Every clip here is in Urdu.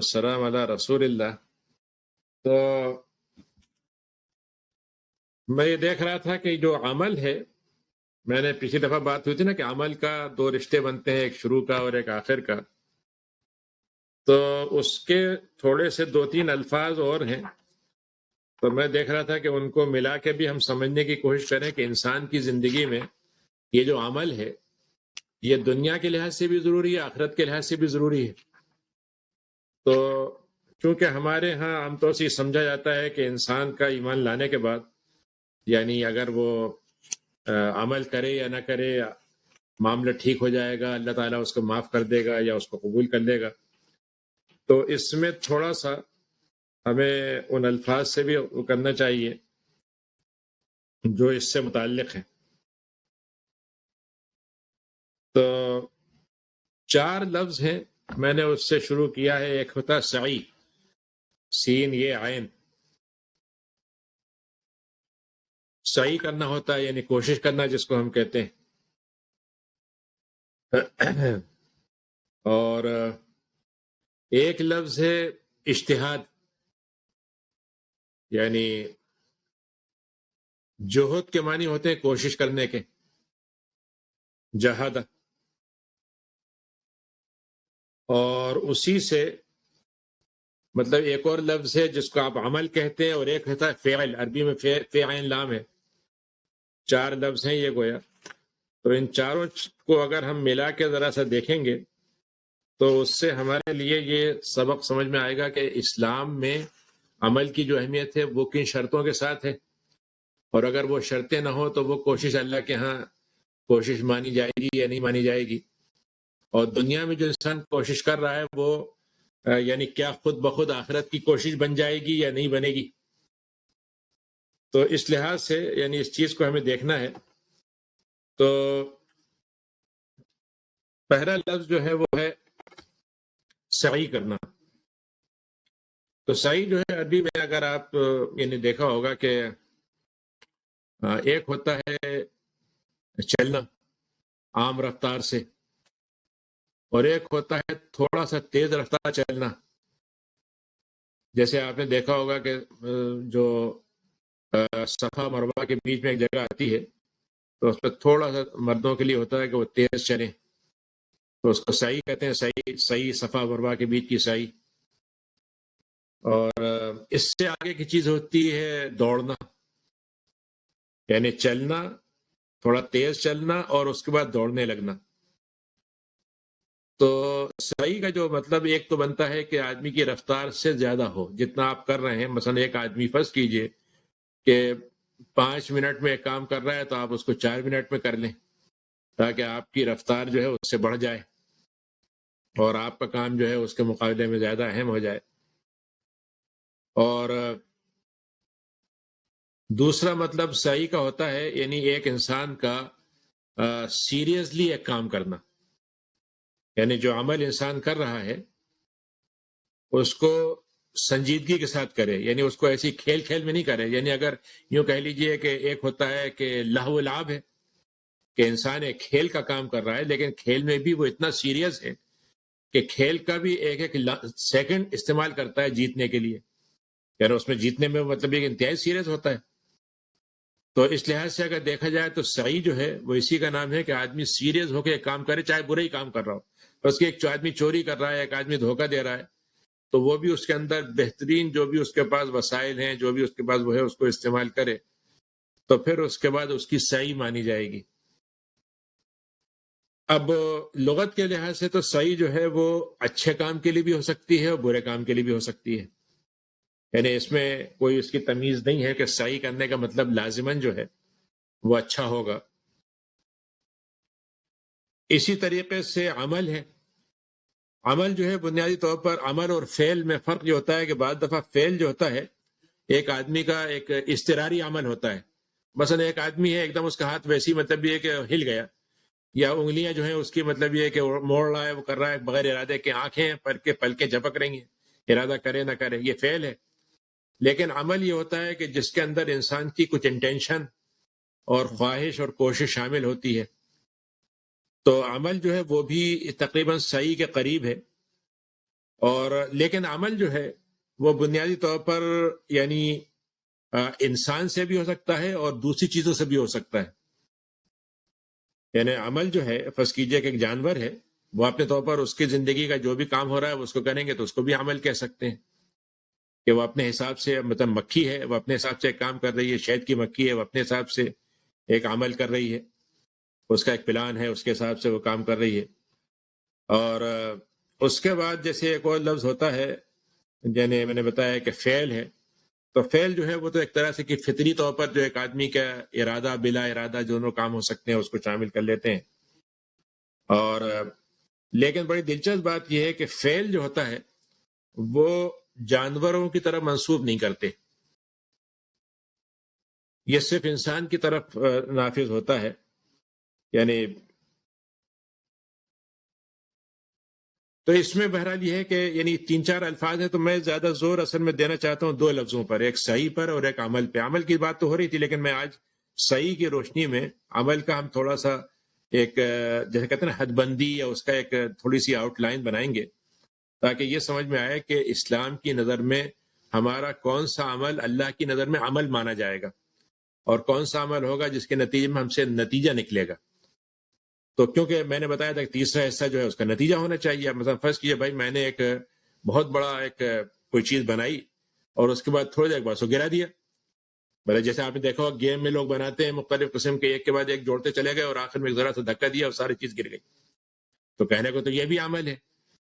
والسلام علی رسول اللہ۔ تو میں یہ دیکھ رہا تھا کہ جو عمل ہے، میں نے پچھلی دفعہ بات ہوئی تھی نا کہ عمل کا دو رشتے بنتے ہیں، ایک شروع کا اور ایک آخر کا۔ تو اس کے تھوڑے سے دو تین الفاظ اور ہیں، تو میں دیکھ رہا تھا کہ ان کو ملا کے بھی ہم سمجھنے کی کوشش کریں کہ انسان کی زندگی میں یہ جو عمل ہے یہ دنیا کے لحاظ سے بھی ضروری ہے، آخرت کے لحاظ سے بھی ضروری ہے۔ تو چونکہ ہمارے ہاں عام طور سے یہ سمجھا جاتا ہے کہ انسان کا ایمان لانے کے بعد، یعنی اگر وہ عمل کرے یا نہ کرے، معاملہ ٹھیک ہو جائے گا، اللہ تعالیٰ اس کو معاف کر دے گا یا اس کو قبول کر لے گا۔ تو اس میں تھوڑا سا ہمیں ان الفاظ سے بھی کرنا چاہیے جو اس سے متعلق ہیں۔ تو 4 لفظ ہیں، میں نے اس سے شروع کیا ہے۔ ایک ہوتا ہے سعی، سین یہ عین، سعی کرنا ہوتا ہے یعنی کوشش کرنا جس کو ہم کہتے ہیں۔ اور ایک لفظ ہے اجتہاد، یعنی جہد کے معنی ہوتے ہیں کوشش کرنے کے، جہاد۔ اور اسی سے مطلب ایک اور لفظ ہے جس کو آپ عمل کہتے ہیں، اور ایک ہوتا ہے فعل، عربی میں فعل لام ہے۔ 4 لفظ ہیں یہ گویا۔ تو ان چاروں کو اگر ہم ملا کے ذرا سا دیکھیں گے تو اس سے ہمارے لیے یہ سبق سمجھ میں آئے گا کہ اسلام میں عمل کی جو اہمیت ہے وہ کن شرطوں کے ساتھ ہے، اور اگر وہ شرطیں نہ ہوں تو وہ کوشش اللہ کے ہاں کوشش مانی جائے گی یا نہیں مانی جائے گی۔ اور دنیا میں جو انسان کوشش کر رہا ہے وہ یعنی کیا خود بخود آخرت کی کوشش بن جائے گی یا نہیں بنے گی۔ تو اس لحاظ سے یعنی اس چیز کو ہمیں دیکھنا ہے۔ تو پہلا لفظ جو ہے وہ ہے سعی کرنا۔ تو سعی جو ہے عربی میں اگر آپ یعنی دیکھا ہوگا کہ ایک ہوتا ہے چلنا عام رفتار سے، اور ایک ہوتا ہے تھوڑا سا تیز رفتار چلنا۔ جیسے آپ نے دیکھا ہوگا کہ جو صفا مروہ کے بیچ میں ایک جگہ آتی ہے تو اس پہ تھوڑا سا مردوں کے لیے ہوتا ہے کہ وہ تیز چلیں، تو اس کو سعی کہتے ہیں، سعی صفا مروہ کے بیچ کی سعی۔ اور اس سے آگے کی چیز ہوتی ہے دوڑنا، یعنی چلنا، تھوڑا تیز چلنا اور اس کے بعد دوڑنے لگنا۔ تو سعی کا جو مطلب ایک تو بنتا ہے کہ آدمی کی رفتار سے زیادہ ہو جتنا آپ کر رہے ہیں۔ مثلا ایک آدمی فرض کیجئے کہ 5 منٹ میں ایک کام کر رہا ہے تو آپ اس کو 4 منٹ میں کر لیں، تاکہ آپ کی رفتار جو ہے اس سے بڑھ جائے اور آپ کا کام جو ہے اس کے مقابلے میں زیادہ اہم ہو جائے۔ اور دوسرا مطلب سعی کا ہوتا ہے یعنی ایک انسان کا سیریسلی ایک کام کرنا، یعنی جو عمل انسان کر رہا ہے اس کو سنجیدگی کے ساتھ کرے، یعنی اس کو ایسی کھیل کھیل میں نہیں کرے۔ یعنی اگر یوں کہہ لیجئے کہ ایک ہوتا ہے کہ لہو و لعب ہے، کہ انسان ایک کھیل کا کام کر رہا ہے لیکن کھیل میں بھی وہ اتنا سیریس ہے کہ کھیل کا بھی ایک ایک سیکنڈ استعمال کرتا ہے جیتنے کے لیے، یعنی اس میں جیتنے میں مطلب ایک انتہائی سیریس ہوتا ہے۔ تو اس لحاظ سے اگر دیکھا جائے تو سعی جو ہے وہ اسی کا نام ہے کہ آدمی سیریس ہو کے ایک کام کرے، چاہے برا ہی کام کر رہا ہو۔ بس کہ ایک آدمی چوری کر رہا ہے، ایک آدمی دھوکہ دے رہا ہے، تو وہ بھی اس کے اندر بہترین جو بھی اس کے پاس وسائل ہیں، جو بھی اس کے پاس وہ ہے، اس کو استعمال کرے، تو پھر اس کے بعد اس کی سعی مانی جائے گی۔ اب لغت کے لحاظ سے تو سعی جو ہے وہ اچھے کام کے لیے بھی ہو سکتی ہے اور برے کام کے لیے بھی ہو سکتی ہے، یعنی اس میں کوئی اس کی تمیز نہیں ہے کہ سعی کرنے کا مطلب لازماً جو ہے وہ اچھا ہوگا۔ اسی طریقے سے عمل ہے۔ عمل جو ہے بنیادی طور پر عمل اور فعل میں فرق یہ ہوتا ہے کہ بعض دفعہ فعل جو ہوتا ہے ایک آدمی کا ایک اضطراری عمل ہوتا ہے۔ مثلا ایک آدمی ہے، ایک دم اس کا ہاتھ ویسی مطلب یہ ہے کہ ہل گیا، یا انگلیاں جو ہیں اس کی مطلب یہ ہے کہ موڑ رہا ہے، وہ کر رہا ہے بغیر ارادے کے، آنکھیں پلکیں جھپک رہی ہیں، ارادہ کرے نہ کرے، یہ فعل ہے۔ لیکن عمل یہ ہوتا ہے کہ جس کے اندر انسان کی کچھ انٹینشن اور خواہش اور کوشش شامل ہوتی ہے۔ تو عمل جو ہے وہ بھی تقریباً سعی کے قریب ہے۔ اور لیکن عمل جو ہے وہ بنیادی طور پر یعنی انسان سے بھی ہو سکتا ہے اور دوسری چیزوں سے بھی ہو سکتا ہے. یعنی عمل جو ہے فرض کیجئے کہ ایک جانور ہے، وہ اپنے طور پر اس کی زندگی کا جو بھی کام ہو رہا ہے وہ اس کو کریں گے تو اس کو بھی عمل کہہ سکتے ہیں کہ وہ اپنے حساب سے، مطلب مکھی ہے وہ اپنے حساب سے ایک کام کر رہی ہے، شہد کی مکھی ہے وہ اپنے حساب سے ایک عمل کر رہی ہے، اس کا ایک پلان ہے، اس کے حساب سے وہ کام کر رہی ہے. اور اس کے بعد جیسے ایک اور لفظ ہوتا ہے، یعنی میں نے بتایا کہ فعل ہے، تو فعل جو ہے وہ تو ایک طرح سے کہ فطری طور پر جو ایک آدمی کا ارادہ بلا ارادہ دونوں کام ہو سکتے ہیں اس کو شامل کر لیتے ہیں. اور لیکن بڑی دلچسپ بات یہ ہے کہ فعل جو ہوتا ہے وہ جانوروں کی طرف منسوب نہیں کرتے، یہ صرف انسان کی طرف نافذ ہوتا ہے. یعنی تو اس میں بہرحال یہ ہے کہ یعنی 3-4 الفاظ ہیں، تو میں زیادہ زور اصل میں دینا چاہتا ہوں 2 لفظوں پر، ایک صحیح پر اور ایک عمل پہ. عمل کی بات تو ہو رہی تھی لیکن میں آج صحیح کی روشنی میں عمل کا ہم تھوڑا سا ایک جیسے کہتے ہیں نا حد بندی یا اس کا ایک تھوڑی سی آؤٹ لائن بنائیں گے تاکہ یہ سمجھ میں آئے کہ اسلام کی نظر میں ہمارا کون سا عمل اللہ کی نظر میں عمل مانا جائے گا اور کون سا عمل ہوگا جس کے نتیجے میں ہم سے نتیجہ نکلے گا. تو کیونکہ میں نے بتایا تھا کہ تیسرا حصہ جو ہے اس کا نتیجہ ہونا چاہیے. مثلا فرض کیجیے بھائی میں نے ایک بہت بڑا ایک کوئی چیز بنائی اور اس کے بعد تھوڑی دیر بعد اس کو گرا دیا. بھلے جیسے آپ نے دیکھا ہو گیم میں لوگ بناتے ہیں مختلف قسم کے، ایک کے بعد ایک جوڑتے چلے گئے اور آخر میں ایک ذرا سا دھکا دیا اور ساری چیز گر گئی. تو کہنے کو تو یہ بھی عمل ہے،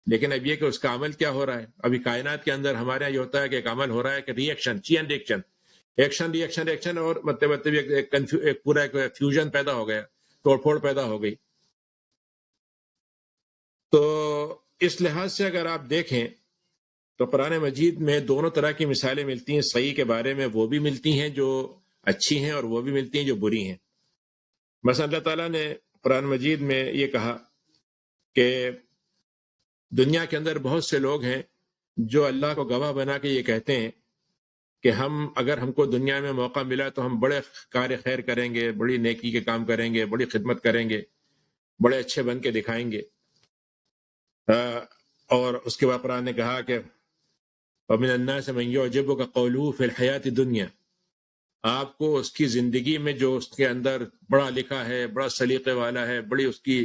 لیکن اب یہ کہ اس کا عمل کیا ہو رہا ہے. ابھی کائنات کے اندر ہمارے یہاں یہ ہوتا ہے کہ ایک عمل ہو رہا ہے کہ ری ایکشن، چین ریئیکشن، ایکشن ری ایکشن ریئیکشن، اور مطلب ایک پورا ایک فیوژن پیدا ہو گیا، توڑ پھوڑ پیدا ہو گئی. تو اس لحاظ سے اگر آپ دیکھیں تو قرآن مجید میں دونوں طرح کی مثالیں ملتی ہیں. صحیح کے بارے میں وہ بھی ملتی ہیں جو اچھی ہیں اور وہ بھی ملتی ہیں جو بری ہیں. مثلا اللہ تعالیٰ نے قرآن مجید میں یہ کہا کہ دنیا کے اندر بہت سے لوگ ہیں جو اللہ کو گواہ بنا کے یہ کہتے ہیں کہ اگر ہم کو دنیا میں موقع ملا تو ہم بڑے کار خیر کریں گے، بڑی نیکی کے کام کریں گے، بڑی خدمت کریں گے، بڑے اچھے بن کے دکھائیں گے. اور اس کے بعد قرآن نے کہا کہ وَمِنَ النَّاسِ مَن يُعْجِبُكَ قَوْلُهُ فِي الْحَيَاةِ الدُّنْيَا، آپ کو اس کی زندگی میں جو اس کے اندر بڑا لکھا ہے، بڑا سلیقے والا ہے، بڑی اس کی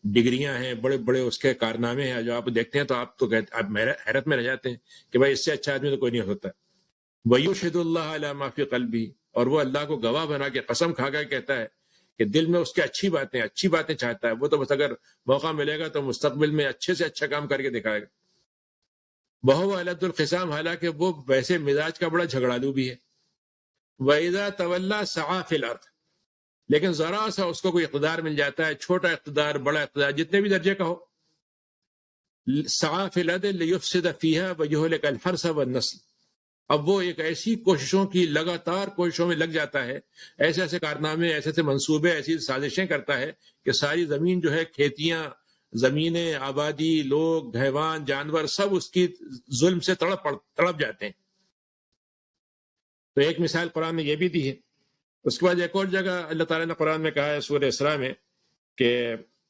ڈگریاں ہیں، بڑے بڑے اس کے کارنامے ہیں جو آپ دیکھتے ہیں تو آپ تو آپ حیرت میں رہ جاتے ہیں کہ بھائی اس سے اچھا آدمی تو کوئی نہیں ہوتا. وَيُشْهِدُ اللَّهَ عَلَى مَا فِي قَلْبِهِ، اور وہ اللہ کو گواہ بنا کے قسم کھا کر کہتا ہے کہ دل میں اس کے اچھی باتیں چاہتا ہے. وہ تو بس اگر موقع ملے گا تو مستقبل میں اچھے سے اچھا کام کر کے دکھائے گا. وَهُوَ أَلَدُّ الْخِصَامِ، حالانکہ وہ ویسے مزاج کا بڑا جھگڑالو بھی ہے. وَإِذَا تَوَلَّى سَعَىٰ فِي الْأَرْضِ، لیکن ذرا سا اس کو کوئی اقتدار مل جاتا ہے، چھوٹا اقتدار بڑا اقتدار جتنے بھی درجے کا ہو، سعیٰ فی الارض لیفسد فیہا ویہلک الحرث والنسل، اب وہ ایک ایسی کوششوں کی لگاتار کوششوں میں لگ جاتا ہے، ایسے ایسے کارنامے، ایسے ایسے منصوبے، ایسی سازشیں کرتا ہے کہ ساری زمین جو ہے، کھیتیاں، زمینیں، آبادی، لوگ، حیوان، جانور، سب اس کی ظلم سے تڑپ جاتے ہیں. تو ایک مثال قرآن نے یہ بھی دی ہے. اس کے بعد ایک اور جگہ اللہ تعالیٰ نے قرآن میں کہا ہے سورہ اسراء میں کہ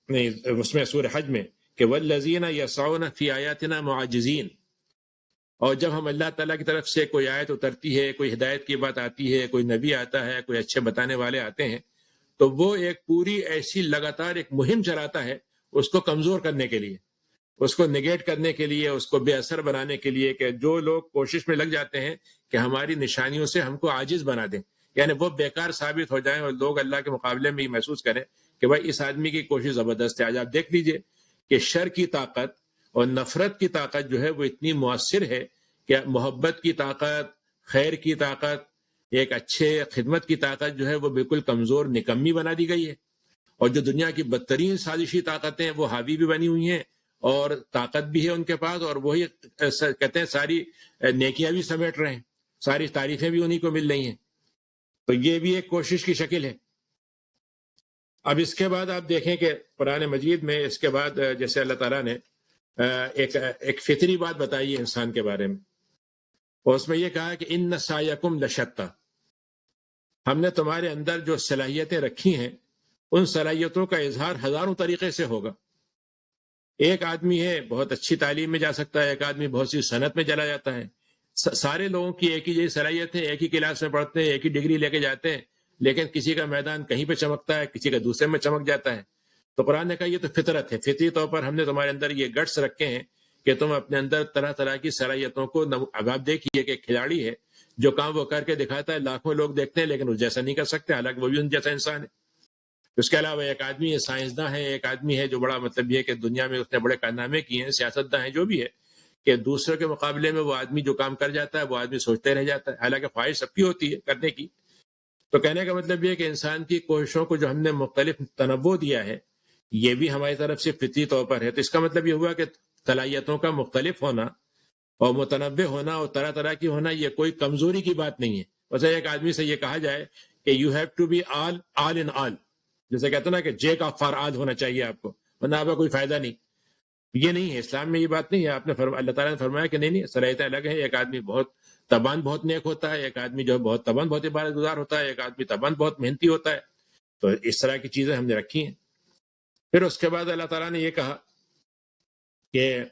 نہیں، اس میں سورہ حج میں کہ والذین یسعون فی آیاتنا معاجزین، اور جب ہم اللہ تعالیٰ کی طرف سے کوئی آیت اترتی ہے، کوئی ہدایت کی بات آتی ہے، کوئی نبی آتا ہے، کوئی اچھے بتانے والے آتے ہیں، تو وہ ایک پوری ایسی لگاتار ایک مہم چلاتا ہے اس کو کمزور کرنے کے لیے، اس کو نگیٹ کرنے کے لیے، اس کو بے اثر بنانے کے لیے، کہ جو لوگ کوشش میں لگ جاتے ہیں کہ ہماری نشانیوں سے ہم کو عاجز بنا دیں، یعنی وہ بیکار ثابت ہو جائیں اور لوگ اللہ کے مقابلے میں یہ محسوس کریں کہ بھائی اس آدمی کی کوشش زبردست ہے. آج آپ دیکھ لیجئے کہ شر کی طاقت اور نفرت کی طاقت جو ہے وہ اتنی مؤثر ہے کہ محبت کی طاقت، خیر کی طاقت، ایک اچھے خدمت کی طاقت جو ہے وہ بالکل کمزور نکمی بنا دی گئی ہے. اور جو دنیا کی بدترین سازشی طاقتیں وہ حاوی بھی بنی ہوئی ہیں اور طاقت بھی ہے ان کے پاس، اور وہی کہتے ہیں ساری نیکیاں بھی سمیٹ رہے ہیں، ساری تعریفیں بھی انہی کو مل رہی ہیں. تو یہ بھی ایک کوشش کی شکل ہے. اب اس کے بعد آپ دیکھیں کہ قرآن مجید میں اس کے بعد جیسے اللہ تعالیٰ نے ایک فطری بات بتائی ہے انسان کے بارے میں، اور اس میں یہ کہا کہ ان سعیکم لشتی، ہم نے تمہارے اندر جو صلاحیتیں رکھی ہیں ان صلاحیتوں کا اظہار ہزاروں طریقے سے ہوگا. ایک آدمی ہے بہت اچھی تعلیم میں جا سکتا ہے، ایک آدمی بہت سی صنعت میں چلا جاتا ہے، سارے لوگوں کی ایک ہی جیسی صلاحیت ہے، ایک ہی کلاس میں پڑھتے ہیں، ایک ہی ڈگری لے کے جاتے ہیں، لیکن کسی کا میدان کہیں پہ چمکتا ہے، کسی کا دوسرے میں چمک جاتا ہے۔ تو قرآن نے کہا یہ تو فطرت ہے، فطری طور پر ہم نے تمہارے اندر یہ گٹس رکھے ہیں کہ تم اپنے اندر طرح طرح کی صلاحیتوں کو اب آپ دیکھیے کہ ایک کھلاڑی ہے جو کام وہ کر کے دکھاتا ہے، لاکھوں لوگ دیکھتے ہیں لیکن اس جیسا نہیں کر سکتے، حالانکہ وہ بھی ان جیسا انسان ہے۔ اس کے علاوہ ایک آدمی ہے سائنسداں ہے، ایک آدمی ہے جو بڑا مطلب یہ کہ دنیا میں اس نے بڑے کارنامے کیے ہیں، سیاستداں ہیں، جو بھی ہے کہ دوسروں کے مقابلے میں وہ آدمی جو کام کر جاتا ہے وہ آدمی سوچتے رہ جاتا ہے، حالانکہ خواہش سب کی ہوتی ہے کرنے کی۔ تو کہنے کا مطلب یہ کہ انسان کی کوششوں کو جو ہم نے مختلف تنوع دیا ہے یہ بھی ہماری طرف سے فطری طور پر ہے۔ تو اس کا مطلب یہ ہوا کہ صلاحیتوں کا مختلف ہونا اور متنوع ہونا اور طرح طرح کی ہونا یہ کوئی کمزوری کی بات نہیں ہے۔ ویسے ایک آدمی سے یہ کہا جائے کہ you have to be all in all, جیسے کہتے ہیں نا کہ جیک آف فار آل ہونا چاہیے آپ کو، ورنہ آپ کا کوئی فائدہ نہیں۔ یہ نہیں ہے، اسلام میں یہ بات نہیں ہے۔ آپ نے اللہ تعالیٰ نے فرمایا کہ نہیں صلاحیتیں الگ ہیں، ایک آدمی بہت تبان بہت نیک ہوتا ہے، ایک آدمی جو ہے بہت تبان بہت عبادت گزار ہوتا ہے، ایک آدمی تبان بہت محنتی ہوتا ہے۔ تو اس طرح کی چیزیں ہم نے رکھی ہیں۔ پھر اس کے بعد اللہ تعالیٰ نے یہ کہا کہ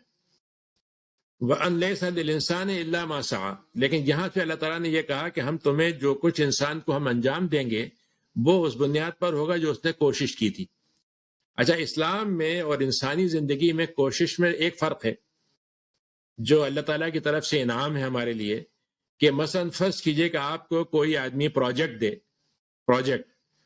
وَأَن لَيْسَ لِلْإِنسَانِ إِلَّا مَا سَعَىٰ، لیکن یہاں سے اللہ تعالیٰ نے یہ کہا کہ ہم تمہیں جو کچھ انسان کو ہم انجام دیں گے وہ اس بنیاد پر ہوگا جو اس نے کوشش کی تھی۔ اچھا، اسلام میں اور انسانی زندگی میں کوشش میں ایک فرق ہے جو اللہ تعالیٰ کی طرف سے انعام ہے ہمارے لیے، کہ مثلا فرض کیجئے کہ آپ کو کوئی آدمی پروجیکٹ دے،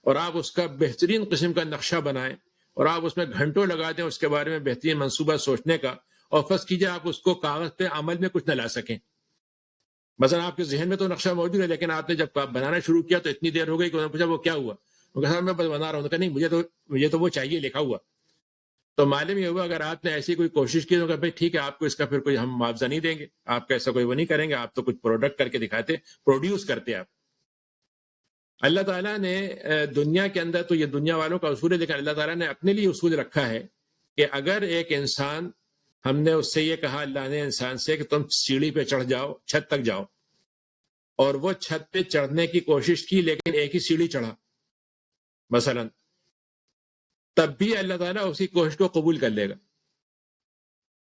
اور آپ اس کا بہترین قسم کا نقشہ بنائیں اور آپ اس میں گھنٹوں لگا دیں اس کے بارے میں بہترین منصوبہ سوچنے کا، اور فرض کیجئے آپ اس کو کاغذ پہ عمل میں کچھ نہ لا سکیں۔ مثلا آپ کے ذہن میں تو نقشہ موجود ہے لیکن آپ نے جب بنانا شروع کیا تو اتنی دیر ہو گئی کہ انہوں نے پوچھا وہ کیا ہوا؟ وہ کہا میں بس بنا رہا ہوں۔ کہا نہیں، مجھے تو وہ چاہیے لکھا ہوا۔ تو معلوم یہ ہوا اگر آپ نے ایسی کوئی کوشش کی تو کہ بھائی ٹھیک ہے، آپ کو اس کا پھر کوئی ہم معاوضہ نہیں دیں گے، آپ کا ایسا کوئی وہ نہیں کریں گے، آپ تو کچھ پروڈکٹ کر کے دکھاتے، پروڈیوس کرتے آپ۔ اللہ تعالیٰ نے دنیا کے اندر تو یہ دنیا والوں کا اصول ہے، لیکن اللہ تعالیٰ نے اپنے لیے اصول رکھا ہے کہ اگر ایک انسان، ہم نے اس سے یہ کہا اللہ نے انسان سے کہ تم سیڑھی پہ چڑھ جاؤ، چھت تک جاؤ، اور وہ چھت پہ چڑھنے کی کوشش کی لیکن ایک ہی سیڑھی چڑھا مثلا، تب بھی اللہ تعالیٰ اسی کوشش کو قبول کر لے گا۔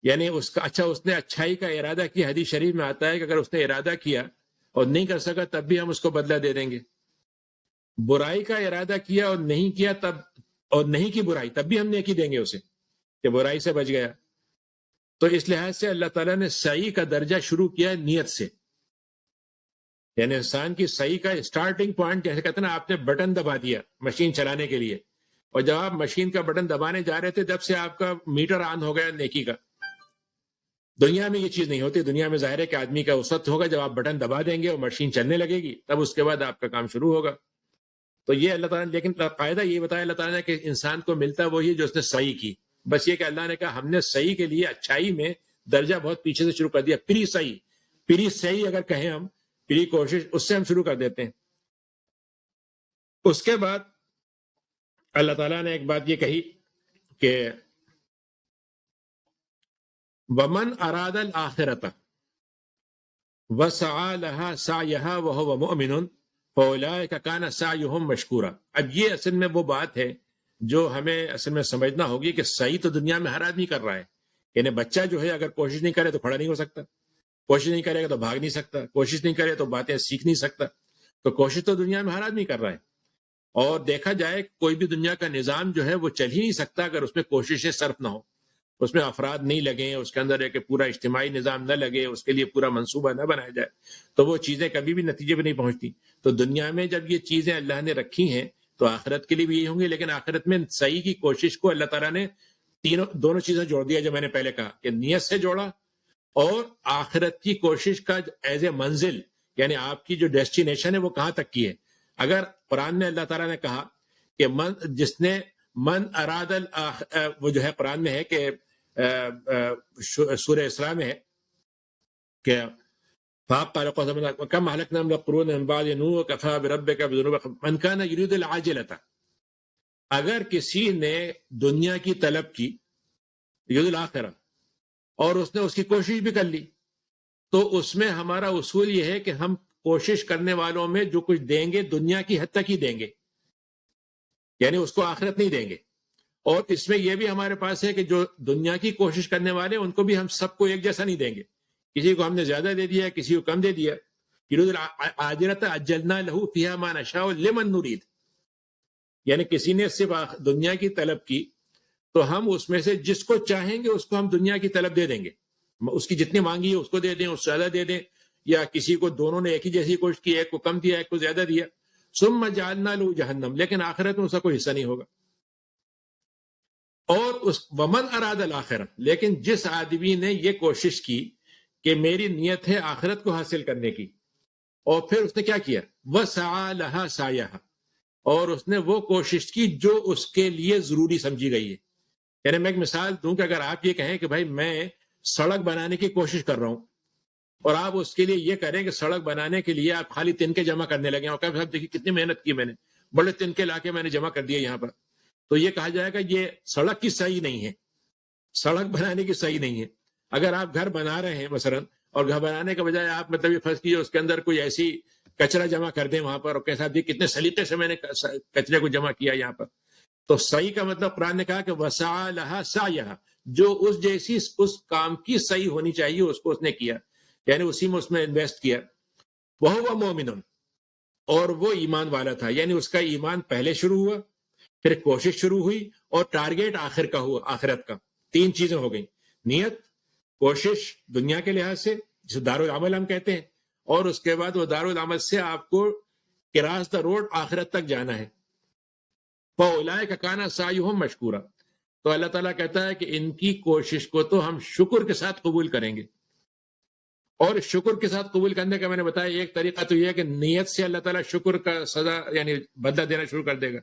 یعنی اس نے اچھائی کا ارادہ کیا، حدیث شریف میں آتا ہے کہ اگر اس نے ارادہ کیا اور نہیں کر سکا تب بھی ہم اس کو بدلہ دے دیں گے۔ برائی کا ارادہ کیا اور نہیں کیا تب، اور نہیں کی برائی، تب بھی ہم نیکی دیں گے اسے کہ برائی سے بچ گیا۔ تو اس لحاظ سے اللہ تعالیٰ نے سعی کا درجہ شروع کیا نیت سے، یعنی انسان کی سعی کا اسٹارٹنگ پوائنٹ، جیسے کہتے ہیں نا آپ نے بٹن دبا دیا مشین چلانے کے لیے، اور جب آپ مشین کا بٹن دبانے جا رہے تھے جب سے آپ کا میٹر آن ہو گیا نیکی کا۔ دنیا میں یہ چیز نہیں ہوتی، دنیا میں ظاہر ہے کہ آدمی کا اس وقت ہوگا جب آپ بٹن دبا دیں گے اور مشین چلنے لگے گی، تب اس کے بعد آپ کا کام شروع ہوگا۔ تو یہ اللہ تعالیٰ نے لیکن قاعدہ یہ بتایا اللہ تعالیٰ نے کہ انسان کو ملتا وہی جو اس نے صحیح کی، بس یہ کہ اللہ نے کہا ہم نے صحیح کے لیے اچھائی میں درجہ بہت پیچھے سے شروع کر دیا، پری صحیح اگر کہیں ہم، پری کوشش، اس سے ہم شروع کر دیتے ہیں۔ اس کے بعد اللہ تعالیٰ نے ایک بات یہ کہی کہ وَمَنْ أَرَادَ الْآخِرَةَ وَسَعَى لَهَا سَعْيَهَا وَهُوَ مُؤْمِنٌ فَأُولَٰئِكَ كَانَ سَعْيُهُمْ مَشْكُورًا۔ اب یہ اصل میں وہ بات ہے جو ہمیں اصل میں سمجھنا ہوگی کہ صحیح تو دنیا میں ہر آدمی کر رہا ہے، یعنی بچہ جو ہے اگر کوشش نہیں کرے تو کھڑا نہیں ہو سکتا، کوشش نہیں کرے گا تو بھاگ نہیں سکتا، کوشش نہیں کرے تو باتیں سیکھ نہیں سکتا۔ تو کوشش تو دنیا میں ہر آدمی کر رہا ہے، اور دیکھا جائے کوئی بھی دنیا کا نظام جو ہے وہ چل ہی نہیں سکتا اگر اس میں کوششیں صرف نہ ہو، اس میں افراد نہیں لگیں، اس کے اندر ایک پورا اجتماعی نظام نہ لگے، اس کے لیے پورا منصوبہ نہ بنایا جائے تو وہ چیزیں کبھی بھی نتیجے پہ نہیں پہنچتی۔ تو دنیا میں جب یہ چیزیں اللہ نے رکھی ہیں تو آخرت کے لیے بھی یہی ہوں گی، لیکن آخرت میں صحیح کی کوشش کو اللہ تعالیٰ نے دونوں چیزیں جوڑ دیا، جو میں نے پہلے کہا کہ نیت سے جوڑا، اور آخرت کی کوشش کا ایز اے منزل، یعنی آپ کی جو ڈیسٹینیشن ہے وہ کہاں تک کی ہے۔ اگر قرآن میں اللہ تعالیٰ نے کہا کہ جس نے من اراد وہ جو ہے قرآن میں ہے کہ سورہ اسراء میں ہے کہ کم اہلکنا من القرون من بعد نوح وکفی بربک بذنوب من کان یرید العاجلۃ، اگر کسی نے دنیا کی طلب کی، یرید الآخرہ، اور اس نے اس کی کوشش بھی کر لی، تو اس میں ہمارا اصول یہ ہے کہ ہم کوشش کرنے والوں میں جو کچھ دیں گے دنیا کی حد تک ہی دیں گے، یعنی اس کو آخرت نہیں دیں گے۔ اور اس میں یہ بھی ہمارے پاس ہے کہ جو دنیا کی کوشش کرنے والے ان کو بھی ہم سب کو ایک جیسا نہیں دیں گے. کسی کو ہم نے زیادہ دے دیا, کسی کو کم دے دیا. آجرت اجلنا لہو فیہا ما نشاء لمن نرید, یعنی کسی نے صرف دنیا کی طلب کی تو ہم اس میں سے جس کو چاہیں گے اس کو ہم دنیا کی طلب دے دیں گے, اس کی جتنی مانگی ہے اس کو دے دیں, اس سے زیادہ دے دیں, یا کسی کو دونوں نے ایک ہی جیسی کوشش کی, ایک کو کم دیا ایک کو زیادہ دیا. ثم جعلنا له جہنم, لیکن آخرت میں اس کا کوئی حصہ نہیں ہوگا. اور اس ومن اراد الاخرہ, لیکن جس آدمی نے یہ کوشش کی کہ میری نیت ہے آخرت کو حاصل کرنے کی, اور پھر اس نے کیا کیا, وسعى لها سعيها, اور اس نے وہ کوشش کی جو اس کے لیے ضروری سمجھی گئی ہے. یعنی میں ایک مثال دوں کہ اگر آپ یہ کہیں کہ بھائی میں سڑک بنانے کی کوشش کر رہا ہوں, اور آپ اس کے لیے یہ کریں کہ سڑک بنانے کے لیے آپ خالی تنکے جمع کرنے لگے, اور کہ صاحب دیکھیے کتنی محنت کی میں نے, بڑے تنکے لا کے میں نے جمع کر دیا یہاں پر, تو یہ کہا جائے گا یہ سڑک کی صحیح نہیں ہے, سڑک بنانے کی صحیح نہیں ہے. اگر آپ گھر بنا رہے ہیں مثلا, اور گھر بنانے کے بجائے آپ مطلب یہ فرض کیجیے اس کے اندر کوئی ایسی کچرا جمع کر دیں وہاں پر, اور کیسا بھی کتنے سلیقے سے میں نے کچرے کو جمع کیا یہاں پر, تو صحیح کا مطلب قرآن نے کہا کہ وسعى لها سعيها, جو اس جیسی اس کام کی صحیح ہونی چاہیے اس کو اس نے کیا, یعنی اسی میں اس میں انویسٹ کیا. وهو مؤمن, اور وہ ایمان والا تھا, یعنی اس کا ایمان پہلے شروع ہوا, پھر کوشش شروع ہوئی, اور ٹارگیٹ آخر کا ہوا, آخرت کا. تین چیزیں ہو گئیں, نیت, کوشش دنیا کے لحاظ سے جسے دارالعمل ہم کہتے ہیں, اور اس کے بعد وہ دارالعمل سے آپ کو کراس دا روڈ آخرت تک جانا ہے. فَأُولَٰئِكَ كَانَ سَعْيُهُمْ مَشْكُورًا, تو اللہ تعالیٰ کہتا ہے کہ ان کی کوشش کو تو ہم شکر کے ساتھ قبول کریں گے. اور شکر کے ساتھ قبول کرنے کا میں نے بتایا ایک طریقہ تو یہ ہے کہ نیت سے اللہ تعالیٰ شکر کا سزا یعنی بدلہ دینا شروع کر دے گا.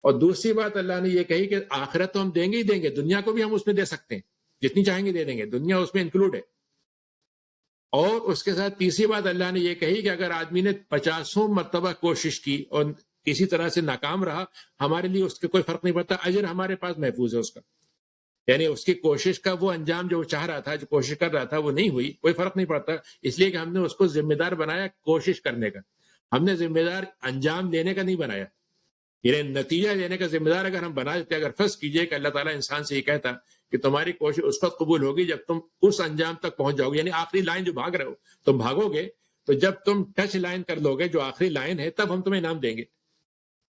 اور دوسری بات اللہ نے یہ کہی کہ آخرت تو ہم دیں گے ہی دیں گے, دنیا کو بھی ہم اس میں دے سکتے ہیں, جتنی چاہیں گے دے دیں گے, دنیا اس میں انکلوڈ ہے. اور اس کے ساتھ تیسری بات اللہ نے یہ کہی کہ اگر آدمی نے 50 مرتبہ کوشش کی اور کسی طرح سے ناکام رہا, ہمارے لیے اس کے کوئی فرق نہیں پڑتا, اجر ہمارے پاس محفوظ ہے اس کا. یعنی اس کی کوشش کا وہ انجام جو وہ چاہ رہا تھا, جو کوشش کر رہا تھا, وہ نہیں ہوئی, کوئی فرق نہیں پڑتا, اس لیے کہ ہم نے اس کو ذمہ دار بنایا کوشش کرنے کا, ہم نے ذمہ دار انجام دینے کا نہیں بنایا. یعنی نتیجہ لینے کا ذمہ دار اگر ہم بنا دیتے, اگر فرض کیجئے کہ اللہ تعالیٰ انسان سے یہ کہتا کہ تمہاری کوشش اس وقت قبول ہوگی جب تم اس انجام تک پہنچ جاؤ گے, یعنی آخری لائن جو بھاگ رہے ہو تم بھاگو گے, تو جب تم ٹچ لائن کر لو گے جو آخری لائن ہے تب ہم تمہیں انعام دیں گے.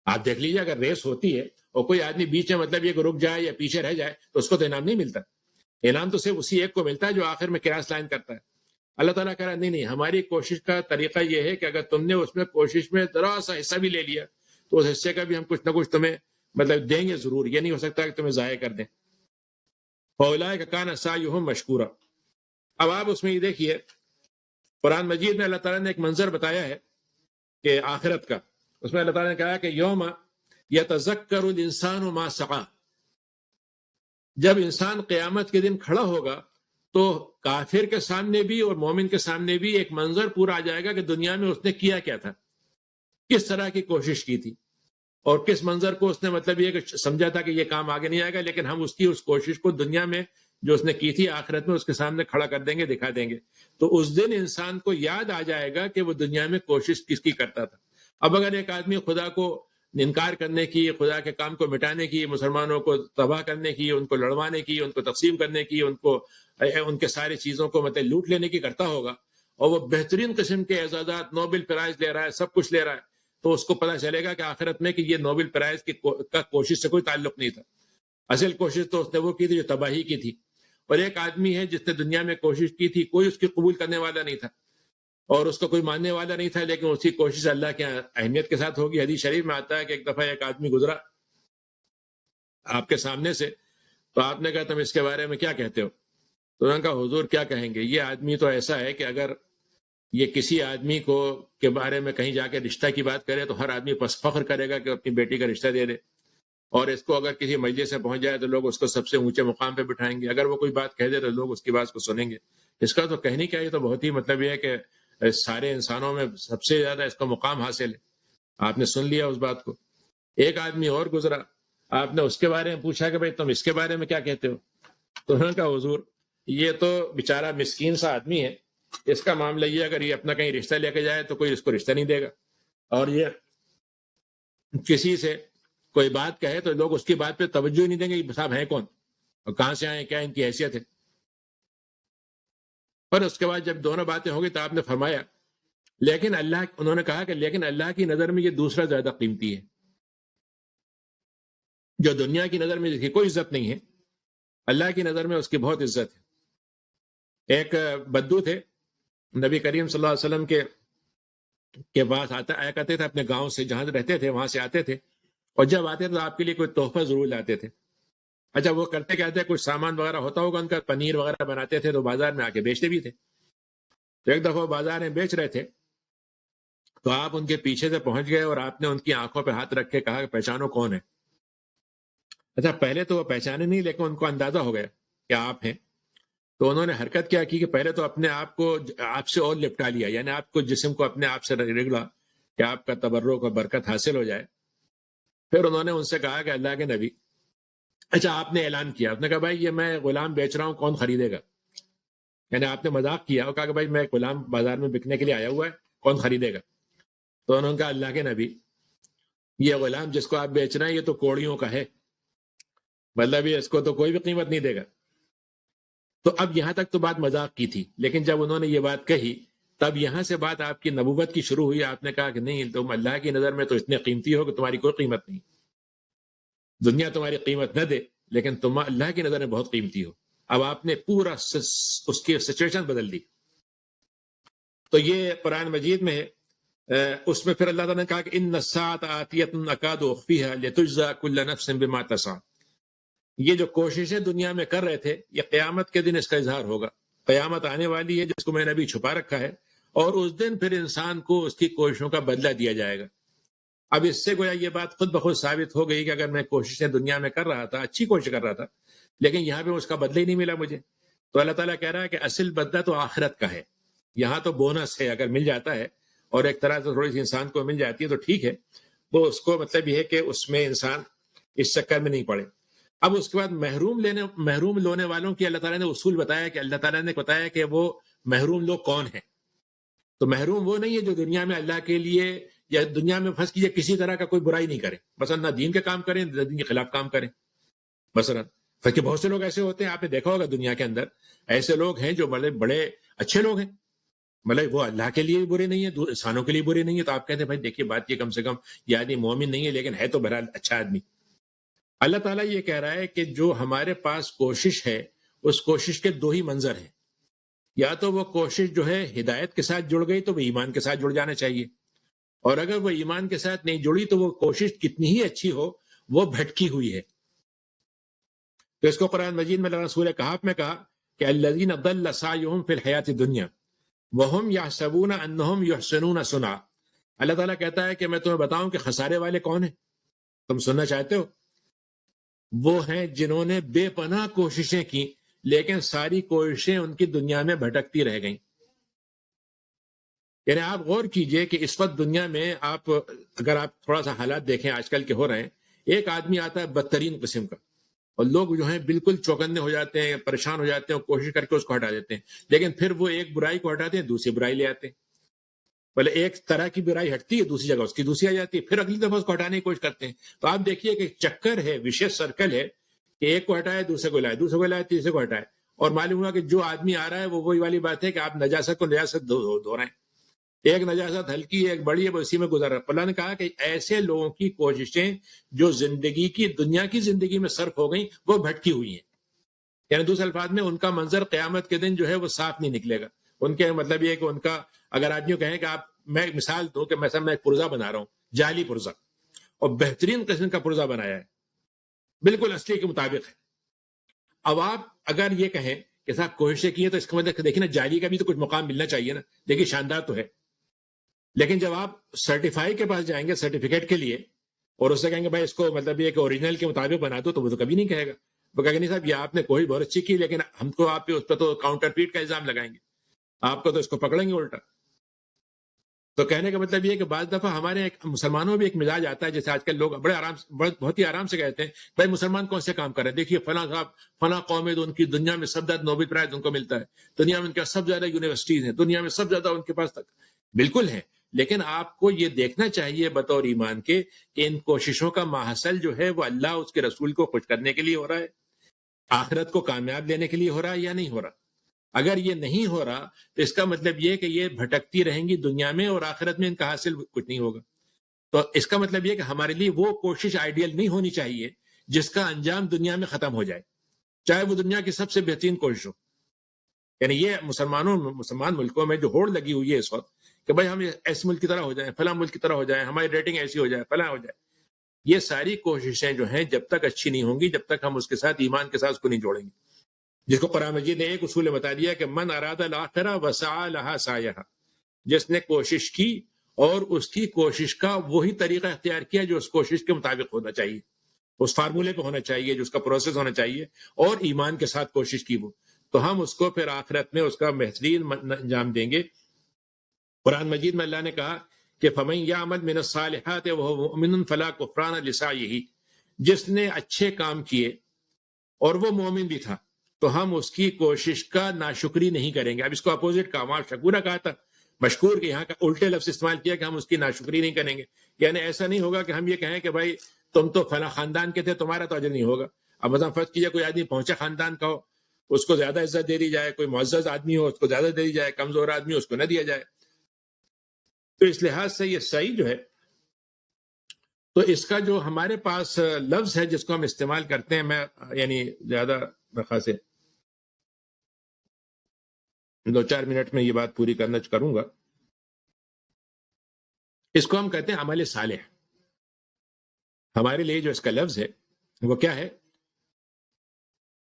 آپ دیکھ لیجیے اگر ریس ہوتی ہے اور کوئی آدمی بیچ میں مطلب یہ کہ رک جائے یا پیچھے رہ جائے تو اس کو تو انعام نہیں ملتا, انعام تو صرف اسی ایک کو ملتا ہے جو آخر میں کراس لائن کرتا ہے. اللہ تعالیٰ کہہ رہا نہیں, ہماری کوشش کا طریقہ یہ ہے کہ اگر تم نے اس میں کوشش میں ذرا سا حصہ بھی لے لیا تو اس حصے کا بھی ہم کچھ نہ کچھ تمہیں مطلب دیں گے ضرور, یہ نہیں ہو سکتا کہ تمہیں ضائع کر دیں. فَأُولَٰئِكَ كَانَ سَعْيُهُمْ مَشْكُورًا. اب آپ اس میں یہ دیکھیے قرآن مجید میں اللہ تعالیٰ نے ایک منظر بتایا ہے کہ آخرت کا, اس میں اللہ تعالیٰ نے کہا کہ یوم یتذکر الانسان ما سعی, جب انسان قیامت کے دن کھڑا ہوگا تو کافر کے سامنے بھی اور مومن کے سامنے بھی ایک منظر پورا آ جائے گا کہ دنیا میں اس نے کیا کیا تھا, کس طرح کی کوشش کی تھی, اور کس منظر کو اس نے مطلب یہ کہ سمجھا تھا کہ یہ کام آگے نہیں آئے گا, لیکن ہم اس کی اس کوشش کو دنیا میں جو اس نے کی تھی آخرت میں اس کے سامنے کھڑا کر دیں گے, دکھا دیں گے. تو اس دن انسان کو یاد آ جائے گا کہ وہ دنیا میں کوشش کس کی کرتا تھا. اب اگر ایک آدمی خدا کو انکار کرنے کی, خدا کے کام کو مٹانے کی, مسلمانوں کو تباہ کرنے کی, ان کو لڑوانے کی, ان کو تقسیم کرنے کی, ان کے ساری چیزوں کو مطلب لوٹ لینے کی کرتا ہوگا, اور وہ بہترین قسم کے اعزازات, نوبل پرائز لے رہا ہے, سب کچھ لے رہا ہے, تو اس کو پتہ چلے گا کہ آخرت میں کہ یہ نوبل پرائز کا کوشش سے کوئی تعلق نہیں تھا. اصل کوشش تو اس نے وہ کی تھی جو تباہی کی تھی. اور ایک آدمی ہے جس نے دنیا میں کوشش کی تھی, کوئی اس کی قبول کرنے والا نہیں تھا اور اس کو کوئی ماننے والا نہیں تھا, لیکن اس کی کوشش اللہ کے اہمیت کے ساتھ ہوگی. حدیث شریف میں آتا ہے کہ ایک دفعہ ایک آدمی گزرا آپ کے سامنے سے, تو آپ نے کہا تم اس کے بارے میں کیا کہتے ہو؟ تو انہوں نے کہا حضور کیا کہیں گے, یہ آدمی تو ایسا ہے کہ اگر یہ کسی آدمی کو کے بارے میں کہیں جا کے رشتہ کی بات کرے تو ہر آدمی پس فخر کرے گا کہ اپنی بیٹی کا رشتہ دے دے, اور اس کو اگر کسی مجلس سے پہنچ جائے تو لوگ اس کو سب سے اونچے مقام پہ بٹھائیں گے, اگر وہ کوئی بات کہہ دے تو لوگ اس کی بات کو سنیں گے. اس کا تو کہنے کیا, یہ تو بہت ہی مطلب یہ ہے کہ سارے انسانوں میں سب سے زیادہ اس کا مقام حاصل ہے. آپ نے سن لیا اس بات کو. ایک آدمی اور گزرا, آپ نے اس کے بارے میں پوچھا کہ بھائی تم اس کے بارے میں کیا کہتے ہو؟ تو انہوں نے کہا حضور یہ تو بیچارہ مسکین سا آدمی ہے, اس کا معاملہ یہ اگر یہ اپنا کہیں رشتہ لے کے جائے تو کوئی اس کو رشتہ نہیں دے گا, اور یہ کسی سے کوئی بات کہے تو لوگ اس کی بات پہ توجہ ہی نہیں دیں گے کہ صاحب ہیں کون اور کہاں سے آئے، کیا ان کی حیثیت ہے. پر اس کے بعد جب دونوں باتیں ہوں گی تو آپ نے فرمایا لیکن انہوں نے کہا کہ لیکن اللہ کی نظر میں یہ دوسرا زیادہ قیمتی ہے. جو دنیا کی نظر میں جس کی کوئی عزت نہیں ہے، اللہ کی نظر میں اس کی بہت عزت ہے. ایک بدو تھے، نبی کریم صلی اللہ علیہ وسلم کے پاس آیا کرتے تھے، اپنے گاؤں سے جہاں رہتے تھے وہاں سے آتے تھے، اور جب آتے تھے تو آپ کے لیے کوئی تحفہ ضرور لاتے تھے. اچھا وہ کرتے کہتے کچھ سامان وغیرہ ہوتا ہوگا ان کا، پنیر وغیرہ بناتے تھے تو بازار میں آ کے بیچتے بھی تھے. تو ایک دفعہ بازار میں بیچ رہے تھے تو آپ ان کے پیچھے سے پہنچ گئے اور آپ نے ان کی آنکھوں پہ ہاتھ رکھ کے کہا کہ پہچانو کون ہے. اچھا پہلے تو وہ پہچانے نہیں لیکن ان کو اندازہ ہو گیا کہ آپ ہیں. تو انہوں نے حرکت کیا کی کہ پہلے تو اپنے آپ کو آپ سے اور لپٹا لیا، یعنی آپ کو جسم کو اپنے آپ سے رگڑا کہ آپ کا تبرک اور برکت حاصل ہو جائے. پھر انہوں نے ان سے کہا کہ اللہ کے نبی، اچھا آپ نے اعلان کیا، آپ نے کہا بھائی یہ میں غلام بیچ رہا ہوں، کون خریدے گا؟ یعنی آپ نے مذاق کیا اور کہا کہ بھائی میں غلام بازار میں بکنے کے لیے آیا ہوا ہے، کون خریدے گا؟ تو انہوں نے کہا اللہ کے نبی یہ غلام جس کو آپ بیچ رہے ہیں یہ تو کوڑیوں کا ہے، مطلب یہ اس کو تو کوئی بھی قیمت نہیں دے گا. تو اب یہاں تک تو بات مذاق کی تھی، لیکن جب انہوں نے یہ بات کہی تب یہاں سے بات آپ کی نبوت کی شروع ہوئی. آپ نے کہا کہ نہیں تم اللہ کی نظر میں تو اتنے قیمتی ہو کہ تمہاری کوئی قیمت نہیں، دنیا تمہاری قیمت نہ دے لیکن تم اللہ کی نظر میں بہت قیمتی ہو. اب آپ نے پورا اس کی سچویشن بدل دی. تو یہ قرآن مجید میں ہے. اس میں پھر اللہ تعالیٰ نے کہا کہ ان الساعۃ آتیۃ اکاد اخفیھا لتجزی کل نفس بما تسعی. یہ جو کوششیں دنیا میں کر رہے تھے یہ قیامت کے دن اس کا اظہار ہوگا. قیامت آنے والی ہے جس کو میں نے ابھی چھپا رکھا ہے، اور اس دن پھر انسان کو اس کی کوششوں کا بدلہ دیا جائے گا. اب اس سے گویا یہ بات خود بخود ثابت ہو گئی کہ اگر میں کوششیں دنیا میں کر رہا تھا، اچھی کوشش کر رہا تھا، لیکن یہاں پہ اس کا بدلہ ہی نہیں ملا مجھے، تو اللہ تعالیٰ کہہ رہا ہے کہ اصل بدلہ تو آخرت کا ہے. یہاں تو بونس ہے، اگر مل جاتا ہے اور ایک طرح سے تھوڑی سی انسان کو مل جاتی ہے تو ٹھیک ہے، وہ اس کو مطلب یہ ہے کہ اس میں انسان اس چکر میں نہیں پڑے. اب اس کے بعد محروم لونے والوں کی اللہ تعالیٰ نے اصول بتایا کہ اللہ تعالیٰ نے بتایا کہ وہ محروم لوگ کون ہیں. تو محروم وہ نہیں ہے جو دنیا میں اللہ کے لیے یا دنیا میں پھنس کیجیے کسی طرح کا کوئی برائی نہیں کرے، مثلا نہ دین کے کام کریں نہ دین کے خلاف کام کریں. مثلا کہ بہت سے لوگ ایسے ہوتے ہیں، آپ نے دیکھا ہوگا دنیا کے اندر ایسے لوگ ہیں جو بڑے اچھے لوگ ہیں، مطلب وہ اللہ کے لیے بھی برے نہیں ہے، انسانوں کے لیے برے نہیں ہے. تو آپ کہتے ہیں بھائی دیکھیے بات یہ کم سے کم یہ آدمی مومن نہیں ہے لیکن ہے تو بہرحال اچھا آدمی. اللہ تعالیٰ یہ کہہ رہا ہے کہ جو ہمارے پاس کوشش ہے اس کوشش کے دو ہی منظر ہیں. یا تو وہ کوشش جو ہے ہدایت کے ساتھ جڑ گئی تو وہ ایمان کے ساتھ جڑ جانا چاہیے، اور اگر وہ ایمان کے ساتھ نہیں جڑی تو وہ کوشش کتنی ہی اچھی ہو وہ بھٹکی ہوئی ہے. تو اس کو قرآن مجید میں اللہ سورہ کہف میں کہا کہ الذین ضل سعیہم فی الحیات الدنیا وہم یحسبون انہم یحسنون صنعا. اللہ تعالیٰ کہتا ہے کہ میں تمہیں بتاؤں کہ خسارے والے کون ہیں، تم سننا چاہتے ہو؟ وہ ہیں جنہوں نے بے پناہ کوششیں کی لیکن ساری کوششیں ان کی دنیا میں بھٹکتی رہ گئیں. یعنی آپ غور کیجئے کہ اس وقت دنیا میں آپ اگر آپ تھوڑا سا حالات دیکھیں آج کل کے ہو رہے ہیں، ایک آدمی آتا ہے بدترین قسم کا اور لوگ جو ہیں بالکل چوکنے ہو جاتے ہیں، پریشان ہو جاتے ہیں اور کوشش کر کے اس کو ہٹا دیتے ہیں، لیکن پھر وہ ایک برائی کو ہٹاتے ہیں دوسری برائی لے آتے ہیں. بولے ایک طرح کی برائی ہٹتی ہے دوسری جگہ اس کی دوسری آ جاتی ہے، پھر اگلی دفعہ اس کو ہٹانے کی کوشش کرتے ہیں. تو آپ دیکھیے کہ چکر ہے، وشیش سرکل ہے کہ ایک کو ہٹائے دوسرے کو لائے، دوسرے کو لائے تیسرے کو ہٹائے، اور معلوم ہوا کہ جو آدمی آ رہا ہے وہ وہی والی بات ہے کہ آپ نجاست کو نجاست دھو رہے ہیں. ایک نجاست ہلکی ہے ایک بڑی ہے، اسی میں گزر رہا ہے. اللہ نے کہا کہ ایسے لوگوں کی کوششیں جو زندگی کی دنیا کی زندگی میں صرف ہو گئیں وہ بھٹکی ہوئی ہیں. یعنی دوسرے الفاظ میں ان کا منظر قیامت کے دن جو ہے وہ صاف نہیں نکلے گا. ان کے مطلب یہ کہ ان کا اگر آدمیوں کہیں کہ آپ، میں مثال دوں کہ مثلا میں ایک پرزہ بنا رہا ہوں، جعلی پرزہ، اور بہترین قسم کا پرزہ بنایا ہے، بالکل اصلی کے مطابق ہے. اب آپ اگر یہ کہیں کہ صاحب کوششیں کی ہیں تو اس کا مطلب دیکھیں نا جعلی کا بھی تو کچھ مقام ملنا چاہیے نا، دیکھیے شاندار تو ہے، لیکن جب آپ سرٹیفائی کے پاس جائیں گے سرٹیفکیٹ کے لیے اور اس سے کہیں گے بھائی اس کو مطلب یہ کہ اوریجنل کے مطابق بنا دو، تو وہ تو کبھی نہیں کہے گا. وہ کہے گا نہیں صاحب یہ آپ نے کوئی بہت اچھی کی لیکن ہم کو آپ اس پہ تو کاؤنٹر فیٹ کا الزام لگائیں گے، آپ کو تو اس کو پکڑیں گے الٹا. تو کہنے کا مطلب یہ کہ بعض دفعہ ہمارے مسلمانوں میں بھی ایک مزاج آتا ہے، جیسے آج کل لوگ بہت ہی آرام سے کہتے ہیں بھائی مسلمان کون سے کام کر رہے ہیں، دیکھیے فلاں صاحب فلاں قوم ہے تو ان کی دنیا میں سب زیادہ نوبل پرائز ان کو ملتا ہے، دنیا میں ان کے سب زیادہ یونیورسٹیز ہیں، دنیا میں سب زیادہ ان کے پاس تک بالکل ہیں، لیکن آپ کو یہ دیکھنا چاہیے بطور ایمان کے کہ ان کوششوں کا ماحصل جو ہے وہ اللہ اس کے رسول کو خوش کرنے کے لیے ہو رہا ہے، آخرت کو کامیاب لینے کے لیے ہو رہا ہے یا نہیں ہو رہا. اگر یہ نہیں ہو رہا تو اس کا مطلب یہ کہ یہ بھٹکتی رہیں گی دنیا میں اور آخرت میں ان کا حاصل کچھ نہیں ہوگا. تو اس کا مطلب یہ کہ ہمارے لیے وہ کوشش آئیڈیل نہیں ہونی چاہیے جس کا انجام دنیا میں ختم ہو جائے، چاہے وہ دنیا کی سب سے بہترین کوشش ہو. یعنی یہ مسلمان ملکوں میں جو ہوڑ لگی ہوئی ہے اس وقت کہ بھائی ہم ایسے ملک کی طرح ہو جائیں، فلاں ملک کی طرح ہو جائیں، ہماری ریٹنگ ایسی ہو جائے، فلاں ہو جائے، یہ ساری کوششیں جو ہیں جب تک اچھی نہیں ہوں گی جب تک ہم اس کے ساتھ ایمان کے ساتھ اس کو نہیں جوڑیں گے. جس کو قرآن مجید نے ایک اصول بتا دیا کہ من اراد الاخرہ وسعى لها سعیها، جس نے کوشش کی اور اس کی کوشش کا وہی طریقہ اختیار کیا جو اس کوشش کے مطابق ہونا چاہیے، اس فارمولے پہ ہونا چاہیے، جو اس کا پروسیس ہونا چاہیے، اور ایمان کے ساتھ کوشش کی وہ، تو ہم اس کو پھر آخرت میں اس کا بہترین انجام دیں گے. قرآن مجید میں اللہ نے کہا کہ فَمَن يَعْمَلْ مِنَ الصَّالِحَاتِ وَهُوَ مُؤْمِنٌ فَلَا كُفْرَانَ لِسَعْيِهِ، جس نے اچھے کام کیے اور وہ مومن بھی تھا تو ہم اس کی کوشش کا ناشکری نہیں کریں گے. اب اس کو اپوزٹ کا وہاں شکورہ کہا تھا، مشکور کے یہاں کا الٹے لفظ استعمال کیا کہ ہم اس کی ناشکری نہیں کریں گے. یعنی ایسا نہیں ہوگا کہ ہم یہ کہیں کہ بھائی تم تو فلاں خاندان کے تھے تمہارا تو اجر نہیں ہوگا. اب مثلا فرض کیجیے کوئی آدمی پہنچا خاندان کا ہو، اس کو زیادہ عزت دے دی جائے، کوئی معزز آدمی ہو اس کو زیادہ دے دی جائے، کمزور آدمی ہو اس کو نہ دیا جائے. تو اس لحاظ سے یہ صحیح جو ہے، تو اس کا جو ہمارے پاس لفظ ہے جس کو ہم استعمال کرتے ہیں، میں یعنی زیادہ خاصے 2-4 منٹ میں یہ بات پوری کروں گا. اس کو ہم کہتے ہیں عمل صالح. ہمارے لیے جو اس کا لفظ ہے وہ کیا ہے،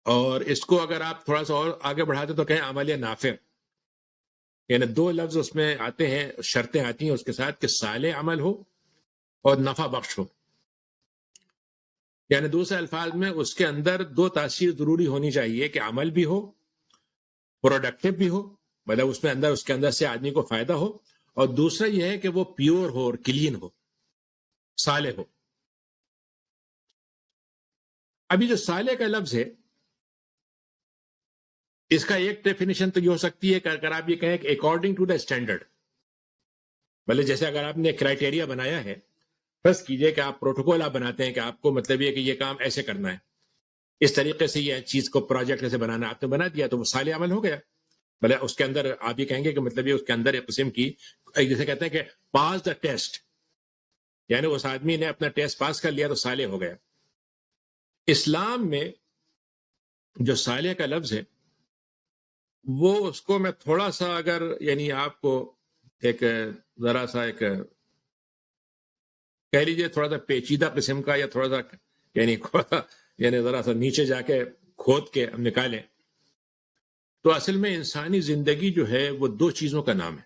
اور اس کو اگر آپ تھوڑا سا اور آگے بڑھاتے تو کہیں عمل نافع. یعنی 2 لفظ اس میں آتے ہیں، شرطیں آتی ہیں اس کے ساتھ کہ صالح عمل ہو اور نفع بخش ہو. یعنی دوسرے الفاظ میں اس کے اندر 2 تاثیر ضروری ہونی چاہیے کہ عمل بھی ہو، پروڈکٹیو بھی ہو، مطلب اس کے اندر سے آدمی کو فائدہ ہو، اور دوسرا یہ ہے کہ وہ پیور ہو اور کلین ہو، صالح ہو. ابھی جو صالح کا لفظ ہے اس کا ایک ڈیفینیشن تو یہ ہو سکتی ہے کہ اگر آپ یہ کہیں کہ اکارڈنگ ٹو دا اسٹینڈرڈ، بھلے جیسے اگر آپ نے کرائٹیریا بنایا ہے، فرض کیجئے کہ آپ پروٹوکول آپ بناتے ہیں کہ آپ کو مطلب یہ کہ یہ کام ایسے کرنا ہے، اس طریقے سے یہ چیز کو پروجیکٹ ایسے بنانا، آپ نے بنا دیا تو وہ صالح عمل ہو گیا. بھلے اس کے اندر آپ یہ کہیں گے کہ مطلب یہ اس کے اندر ایک قسم کی جیسے کہتے ہیں کہ پاس دا ٹیسٹ، یعنی اس آدمی نے اپنا ٹیسٹ پاس کر لیا تو صالح ہو گیا. اسلام میں جو صالح کا لفظ ہے وہ اس کو میں تھوڑا سا اگر یعنی آپ کو ایک ذرا سا ایک کہہ لیجیے تھوڑا سا پیچیدہ قسم کا یا تھوڑا سا یعنی ذرا سا نیچے جا کے کھود کے ہم نکالیں تو اصل میں انسانی زندگی جو ہے وہ 2 چیزوں کا نام ہے.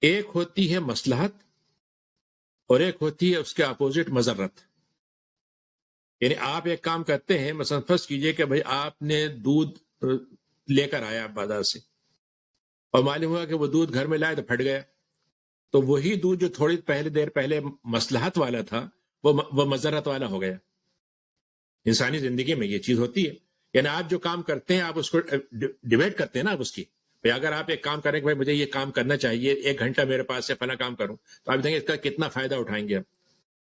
ایک ہوتی ہے مصلحت اور ایک ہوتی ہے اس کے اپوزٹ مضرت. یعنی آپ ایک کام کرتے ہیں، مثلا فرض کیجئے کہ بھئی آپ نے دودھ لے کر آیا بازار سے اور معلوم ہوا کہ وہ دودھ گھر میں لائے تو پھٹ گیا، تو وہی دودھ جو تھوڑی دیر پہلے مصلحت والا تھا وہ مضرت والا ہو گیا. انسانی زندگی میں یہ چیز ہوتی ہے. یعنی آپ جو کام کرتے ہیں آپ اس کو ڈیبیٹ کرتے ہیں نا، آپ اس کی اگر آپ ایک کام کریں کہ بھائی مجھے یہ کام کرنا چاہیے، 1 گھنٹہ میرے پاس ہے فلاں کام کروں، تو آپ دیکھیں گے اس کا کتنا فائدہ اٹھائیں گے ہم،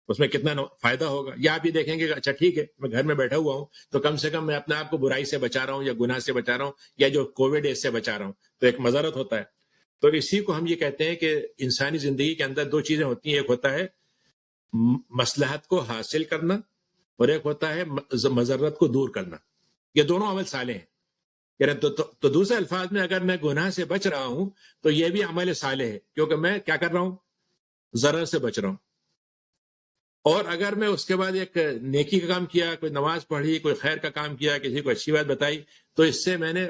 اس میں کتنا فائدہ ہوگا. یا آپ یہ دیکھیں گے کہ اچھا ٹھیک ہے میں گھر میں بیٹھا ہوا ہوں تو کم سے کم میں اپنے آپ کو برائی سے بچا رہا ہوں یا گناہ سے بچا رہا ہوں یا جو کووڈ ہے اس سے بچا رہا ہوں، تو ایک مضرت ہوتا ہے. تو اسی کو ہم یہ کہتے ہیں کہ انسانی زندگی کے اندر 2 چیزیں ہوتی ہیں، ایک ہوتا ہے مصلحت کو حاصل کرنا اور ایک ہوتا ہے مضرت کو دور کرنا. یہ دونوں عمل صالح ہیں. یعنی تو دوسرے الفاظ میں اگر میں گناہ سے بچ رہا ہوں تو یہ بھی عمل صالح ہے کیونکہ میں کیا کر رہا ہوں، ضرر سے بچ رہا ہوں. اور اگر میں اس کے بعد ایک نیکی کا کام کیا، کوئی نماز پڑھی، کوئی خیر کا کام کیا، کسی کو اچھی بات بتائی، تو اس سے میں نے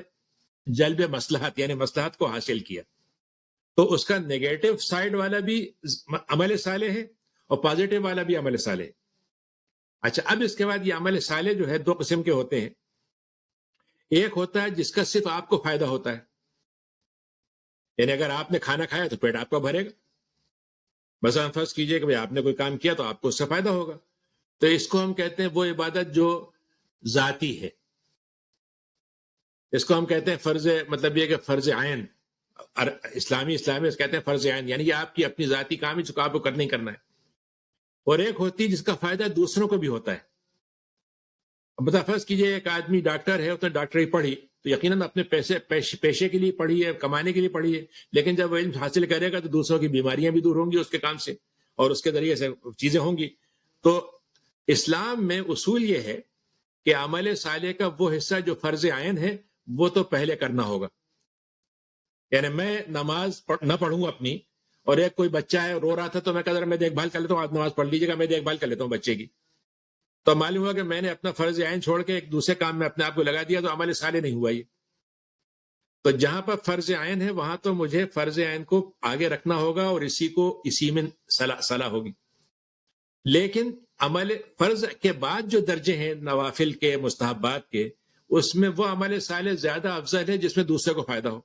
جلب مصلحت یعنی مصلحت کو حاصل کیا. تو اس کا نیگیٹو سائیڈ والا بھی عمل صالح ہے اور پازیٹو والا بھی عمل صالح ہے. اچھا اب اس کے بعد یہ عمل صالح جو ہے 2 قسم کے ہوتے ہیں. ایک ہوتا ہے جس کا صرف آپ کو فائدہ ہوتا ہے، یعنی اگر آپ نے کھانا کھایا تو پیٹ آپ کا بھرے گا. مثلا فرض کیجئے کہ آپ نے کوئی کام کیا تو آپ کو اس سے فائدہ ہوگا. تو اس کو ہم کہتے ہیں وہ عبادت جو ذاتی ہے. اس کو ہم کہتے ہیں فرض، مطلب یہ کہ فرض عین، اسلامی کہتے ہیں فرض عین، یعنی یہ آپ کی اپنی ذاتی کام ہے جو آپ کو کرنا ہی کرنا ہے، اور ایک ہوتی ہے جس کا فائدہ دوسروں کو بھی ہوتا ہے۔ اب فرض کیجئے ایک آدمی ڈاکٹر ہے، اس نے ڈاکٹری پڑھی تو یقیناً اپنے پیشے کے لیے پڑھی ہے، کمانے کے لیے پڑھی ہے، لیکن جب وہ علم حاصل کرے گا تو دوسروں کی بیماریاں بھی دور ہوں گی اس کے کام سے، اور اس کے ذریعے سے چیزیں ہوں گی۔ تو اسلام میں اصول یہ ہے کہ عمل صالح کا وہ حصہ جو فرض عین ہے وہ تو پہلے کرنا ہوگا۔ یعنی میں نماز نہ پڑھوں اپنی، اور ایک کوئی بچہ ہے رو رہا تھا تو میں کہہ رہا میں دیکھ بھال کر لیتا ہوں، آپ نماز پڑھ لیجیے گا، میں دیکھ بھال کر لیتا ہوں بچے کی، تو معلوم ہوا کہ میں نے اپنا فرض عین چھوڑ کے ایک دوسرے کام میں اپنے آپ کو لگا دیا، تو عمل صالح نہیں ہوا یہ۔ تو جہاں پر فرض عین ہے وہاں تو مجھے فرض عین کو آگے رکھنا ہوگا اور اسی میں صلاح ہوگی۔ لیکن عمل فرض کے بعد جو درجے ہیں نوافل کے، مستحبات کے، اس میں وہ عمل صالح زیادہ افضل ہے جس میں دوسرے کو فائدہ ہو۔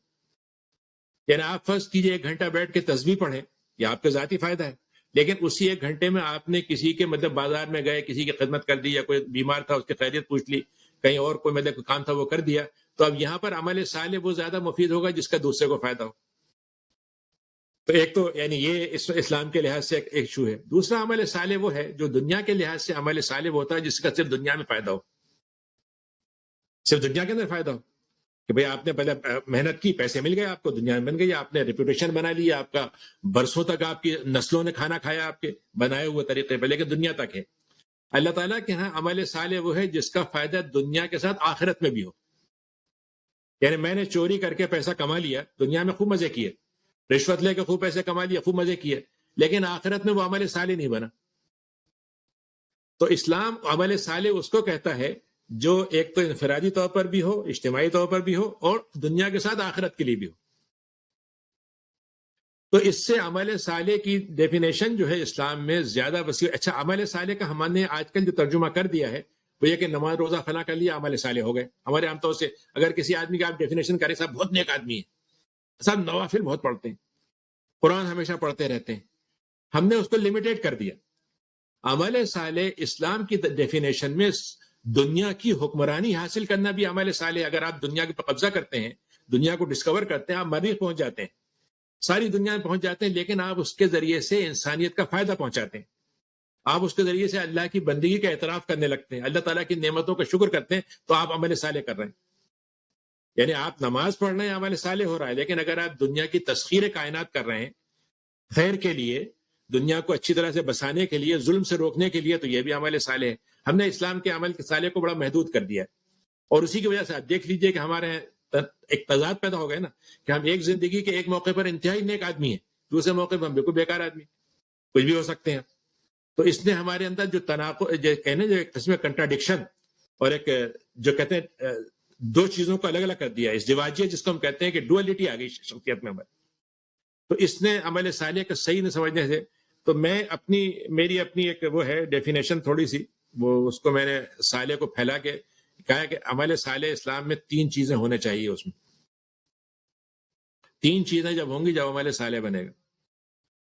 یعنی آپ فرض کیجئے 1 گھنٹہ بیٹھ کے تسبیح پڑھیں، یہ آپ کا ذاتی فائدہ ہے، لیکن اسی 1 گھنٹے میں آپ نے کسی کے بازار میں گئے، کسی کی خدمت کر دی، یا کوئی بیمار تھا اس کی خیریت پوچھ لی، کہیں اور کوئی کام تھا وہ کر دیا، تو اب یہاں پر عمل صالح وہ زیادہ مفید ہوگا جس کا دوسرے کو فائدہ ہو۔ تو ایک تو یعنی یہ اسلام کے لحاظ سے ایک ایشو ہے۔ دوسرا عمل صالح وہ ہے جو دنیا کے لحاظ سے عمل صالح ہوتا ہے جس کا صرف دنیا میں فائدہ ہو، صرف دنیا کے اندر فائدہ ہو، کہ بھئی آپ نے پہلے محنت کی، پیسے مل گئے آپ کو، دنیا میں بن گئی، آپ نے ریپوٹیشن بنا لی، آپ کا برسوں تک آپ کی نسلوں نے کھانا کھایا آپ کے بنائے ہوئے طریقے پہ، لیکن دنیا تک ہے۔ اللہ تعالیٰ کے ہاں عمل صالح وہ ہے جس کا فائدہ دنیا کے ساتھ آخرت میں بھی ہو۔ یعنی میں نے چوری کر کے پیسہ کما لیا، دنیا میں خوب مزے کیے، رشوت لے کے خوب پیسے کما لیا، خوب مزے کیے، لیکن آخرت میں وہ عمل صالح نہیں بنا۔ تو اسلام عمل صالح اس کو کہتا ہے جو ایک تو انفرادی طور پر بھی ہو، اجتماعی طور پر بھی ہو، اور دنیا کے ساتھ آخرت کے لیے بھی ہو۔ تو اس سے عمل صالح کی ڈیفینیشن جو ہے اسلام میں زیادہ وسیع۔ اچھا، عمل صالح کا ہم نے آج کل جو ترجمہ کر دیا ہے وہ یہ کہ نماز روزہ فلاں کر لیا عمل صالح ہو گئے۔ ہمارے عام طور سے اگر کسی آدمی کی آپ ڈیفینیشن کریں، صاحب بہت نیک آدمی ہے، صاحب نوافل بہت پڑھتے ہیں، قرآن ہمیشہ پڑھتے رہتے ہیں، ہم نے اس کو لمیٹیڈ کر دیا۔ عمل صالح اسلام کی ڈیفینیشن میں دنیا کی حکمرانی حاصل کرنا بھی عمل صالح۔ اگر آپ دنیا کے قبضہ کرتے ہیں، دنیا کو ڈسکور کرتے ہیں، آپ مریخ پہنچ جاتے ہیں، ساری دنیا میں پہنچ جاتے ہیں، لیکن آپ اس کے ذریعے سے انسانیت کا فائدہ پہنچاتے ہیں، آپ اس کے ذریعے سے اللہ کی بندگی کا اعتراف کرنے لگتے ہیں، اللہ تعالیٰ کی نعمتوں کا شکر کرتے ہیں، تو آپ عمل صالح کر رہے ہیں۔ یعنی آپ نماز پڑھ رہے ہیں، عمل صالح ہو رہا ہے، لیکن اگر آپ دنیا کی تسخیر کائنات کر رہے ہیں خیر کے لیے، دنیا کو اچھی طرح سے بسانے کے لیے، ظلم سے روکنے کے لیے، تو یہ بھی عمل صالح ہے۔ ہم نے اسلام کے عمل صالح کو بڑا محدود کر دیا ہے، اور اسی کی وجہ سے آپ دیکھ لیجئے کہ ہمارے ایک تضاد پیدا ہو گیا نا، کہ ہم ایک زندگی کے ایک موقع پر انتہائی نیک آدمی ہیں، دوسرے موقع پر ہم بالکل بیکار آدمی، کچھ بھی ہو سکتے ہیں۔ تو اس نے ہمارے اندر جو تناقض، جو ایک قسم کنٹراڈکشن، اور ایک جو کہتے ہیں دو چیزوں کو الگ الگ کر دیا، ازدواجیت جس کو ہم کہتے ہیں کہ ڈوئلٹی آ گئی شخصیت میں ہماری۔ تو اس نے عمل صالح کا صحیح نہ سمجھنے سے، تو میری اپنی ایک وہ ہے ڈیفینیشن تھوڑی سی، وہ اس کو میں نے صالح کو پھیلا کے کہا کہ عمل صالح اسلام میں 3 چیزیں ہونے چاہیے، اس میں 3 چیزیں جب ہوں گی جب عمل صالح بنے گا۔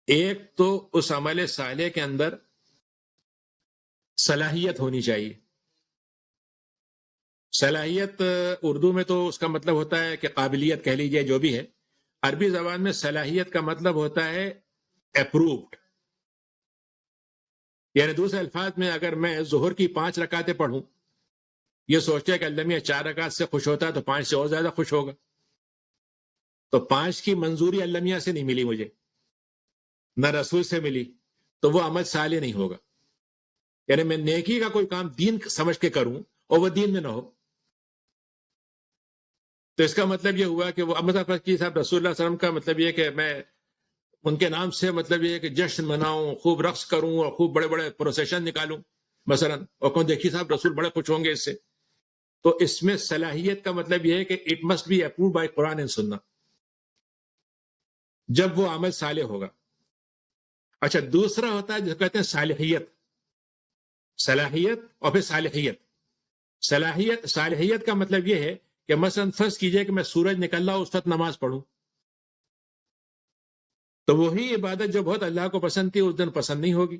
ایک تو اس عمل صالح کے اندر صلاحیت ہونی چاہیے۔ صلاحیت اردو میں تو اس کا مطلب ہوتا ہے کہ قابلیت کہہ لیجئے، جو بھی ہے۔ عربی زبان میں صلاحیت کا مطلب ہوتا ہے اپرووڈ۔ یعنی دوسرے الفاظ میں اگر میں ظہر کی 5 رکعتیں پڑھوں، یہ سوچتے کہ اللہ میاں 4 رکعت سے خوش ہوتا ہے تو 5 سے اور زیادہ خوش ہوگا، تو 5 کی منظوری اللہ میاں سے نہیں ملی مجھے، نہ رسول سے ملی، تو وہ عمل صالح نہیں ہوگا۔ یعنی میں نیکی کا کوئی کام دین سمجھ کے کروں اور وہ دین میں نہ ہو، تو اس کا مطلب یہ ہوا کہ وہ صاحب رسول اللہ صلی اللہ علیہ وسلم کا مطلب یہ کہ میں ان کے نام سے مطلب یہ کہ جشن مناؤں، خوب رقص کروں اور خوب بڑے بڑے پروسیشن نکالوں مثلا، اور کہوں دیکھیے صاحب رسول بڑے خوش ہوں گے اس سے۔ تو اس میں صلاحیت کا مطلب یہ ہے کہ it must be approved by Quran and Sunnah, جب وہ عمل صالح ہوگا۔ اچھا، دوسرا ہوتا ہے جو کہتے ہیں صالحیت، صلاحیت اور پھر صالحیت۔ صالحیت کا مطلب یہ ہے کہ مثلا فرض کیجئے کہ میں سورج نکل رہا اس وقت نماز پڑھوں، تو وہی عبادت جو بہت اللہ کو پسند تھی اس دن پسند نہیں ہوگی۔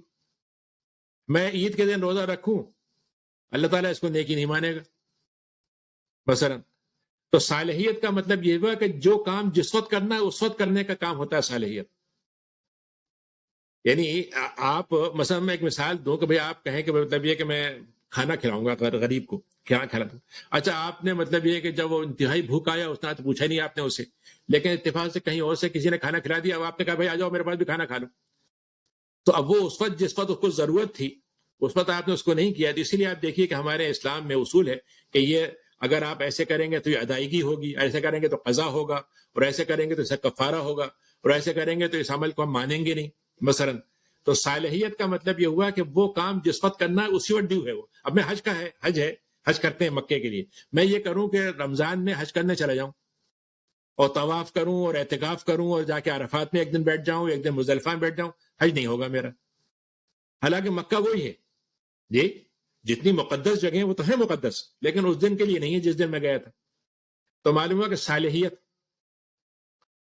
میں عید کے دن روزہ رکھوں، اللہ تعالیٰ اس کو نیکی نہیں مانے گا مثلا۔ تو صالحیت کا مطلب یہ ہوا کہ جو کام جس وقت کرنا ہے اس وقت کرنے کا کام ہوتا ہے صالحیت. یعنی آپ مثلا میں ایک مثال دوں کہ بھئی آپ کہیں کہ مطلب یہ کہ میں کھانا کھلاؤں گا غریب کو، کیا کھلا دوں. اچھا آپ نے مطلب یہ کہ جب وہ انتہائی بھوک آیا اس نے تو پوچھا نہیں آپ نے اسے، لیکن اتفاق سے کہیں اور سے کسی نے کھانا کھلا دیا، اب آپ نے کہا بھائی آ جاؤ میرے پاس بھی کھانا کھا لو. تو اب وہ اس وقت جس وقت اس کو ضرورت تھی اس وقت آپ نے اس کو نہیں کیا. تو اسی لیے آپ دیکھیے کہ ہمارے اسلام میں اصول ہے کہ یہ اگر آپ ایسے کریں گے تو یہ ادائیگی ہوگی، ایسے کریں گے تو قضا ہوگا، اور ایسے کریں گے تو اسے کفارہ ہوگا، اور ایسے کریں گے تو اس عمل کو ہم مانیں گے نہیں مثلا. تو صالحیت کا مطلب یہ ہوا کہ وہ کام جس وقت کرنا ہے اسی وقت ڈیو ہے. وہ اب میں حج کا ہے، حج کرتے ہیں مکے کے لیے، میں یہ کروں کہ رمضان میں حج کرنے چلا جاؤں اور طواف کروں اور اعتکاف کروں اور جا کے عرفات میں ایک دن بیٹھ جاؤں، ایک دن مزدلفہ میں بیٹھ جاؤں، حج نہیں ہوگا میرا. حالانکہ مکہ وہی ہے جی، جتنی مقدس جگہیں وہ تو ہے مقدس، لیکن اس دن کے لیے نہیں ہے جس دن میں گیا تھا. تو معلوم ہوا کہ صالحیت.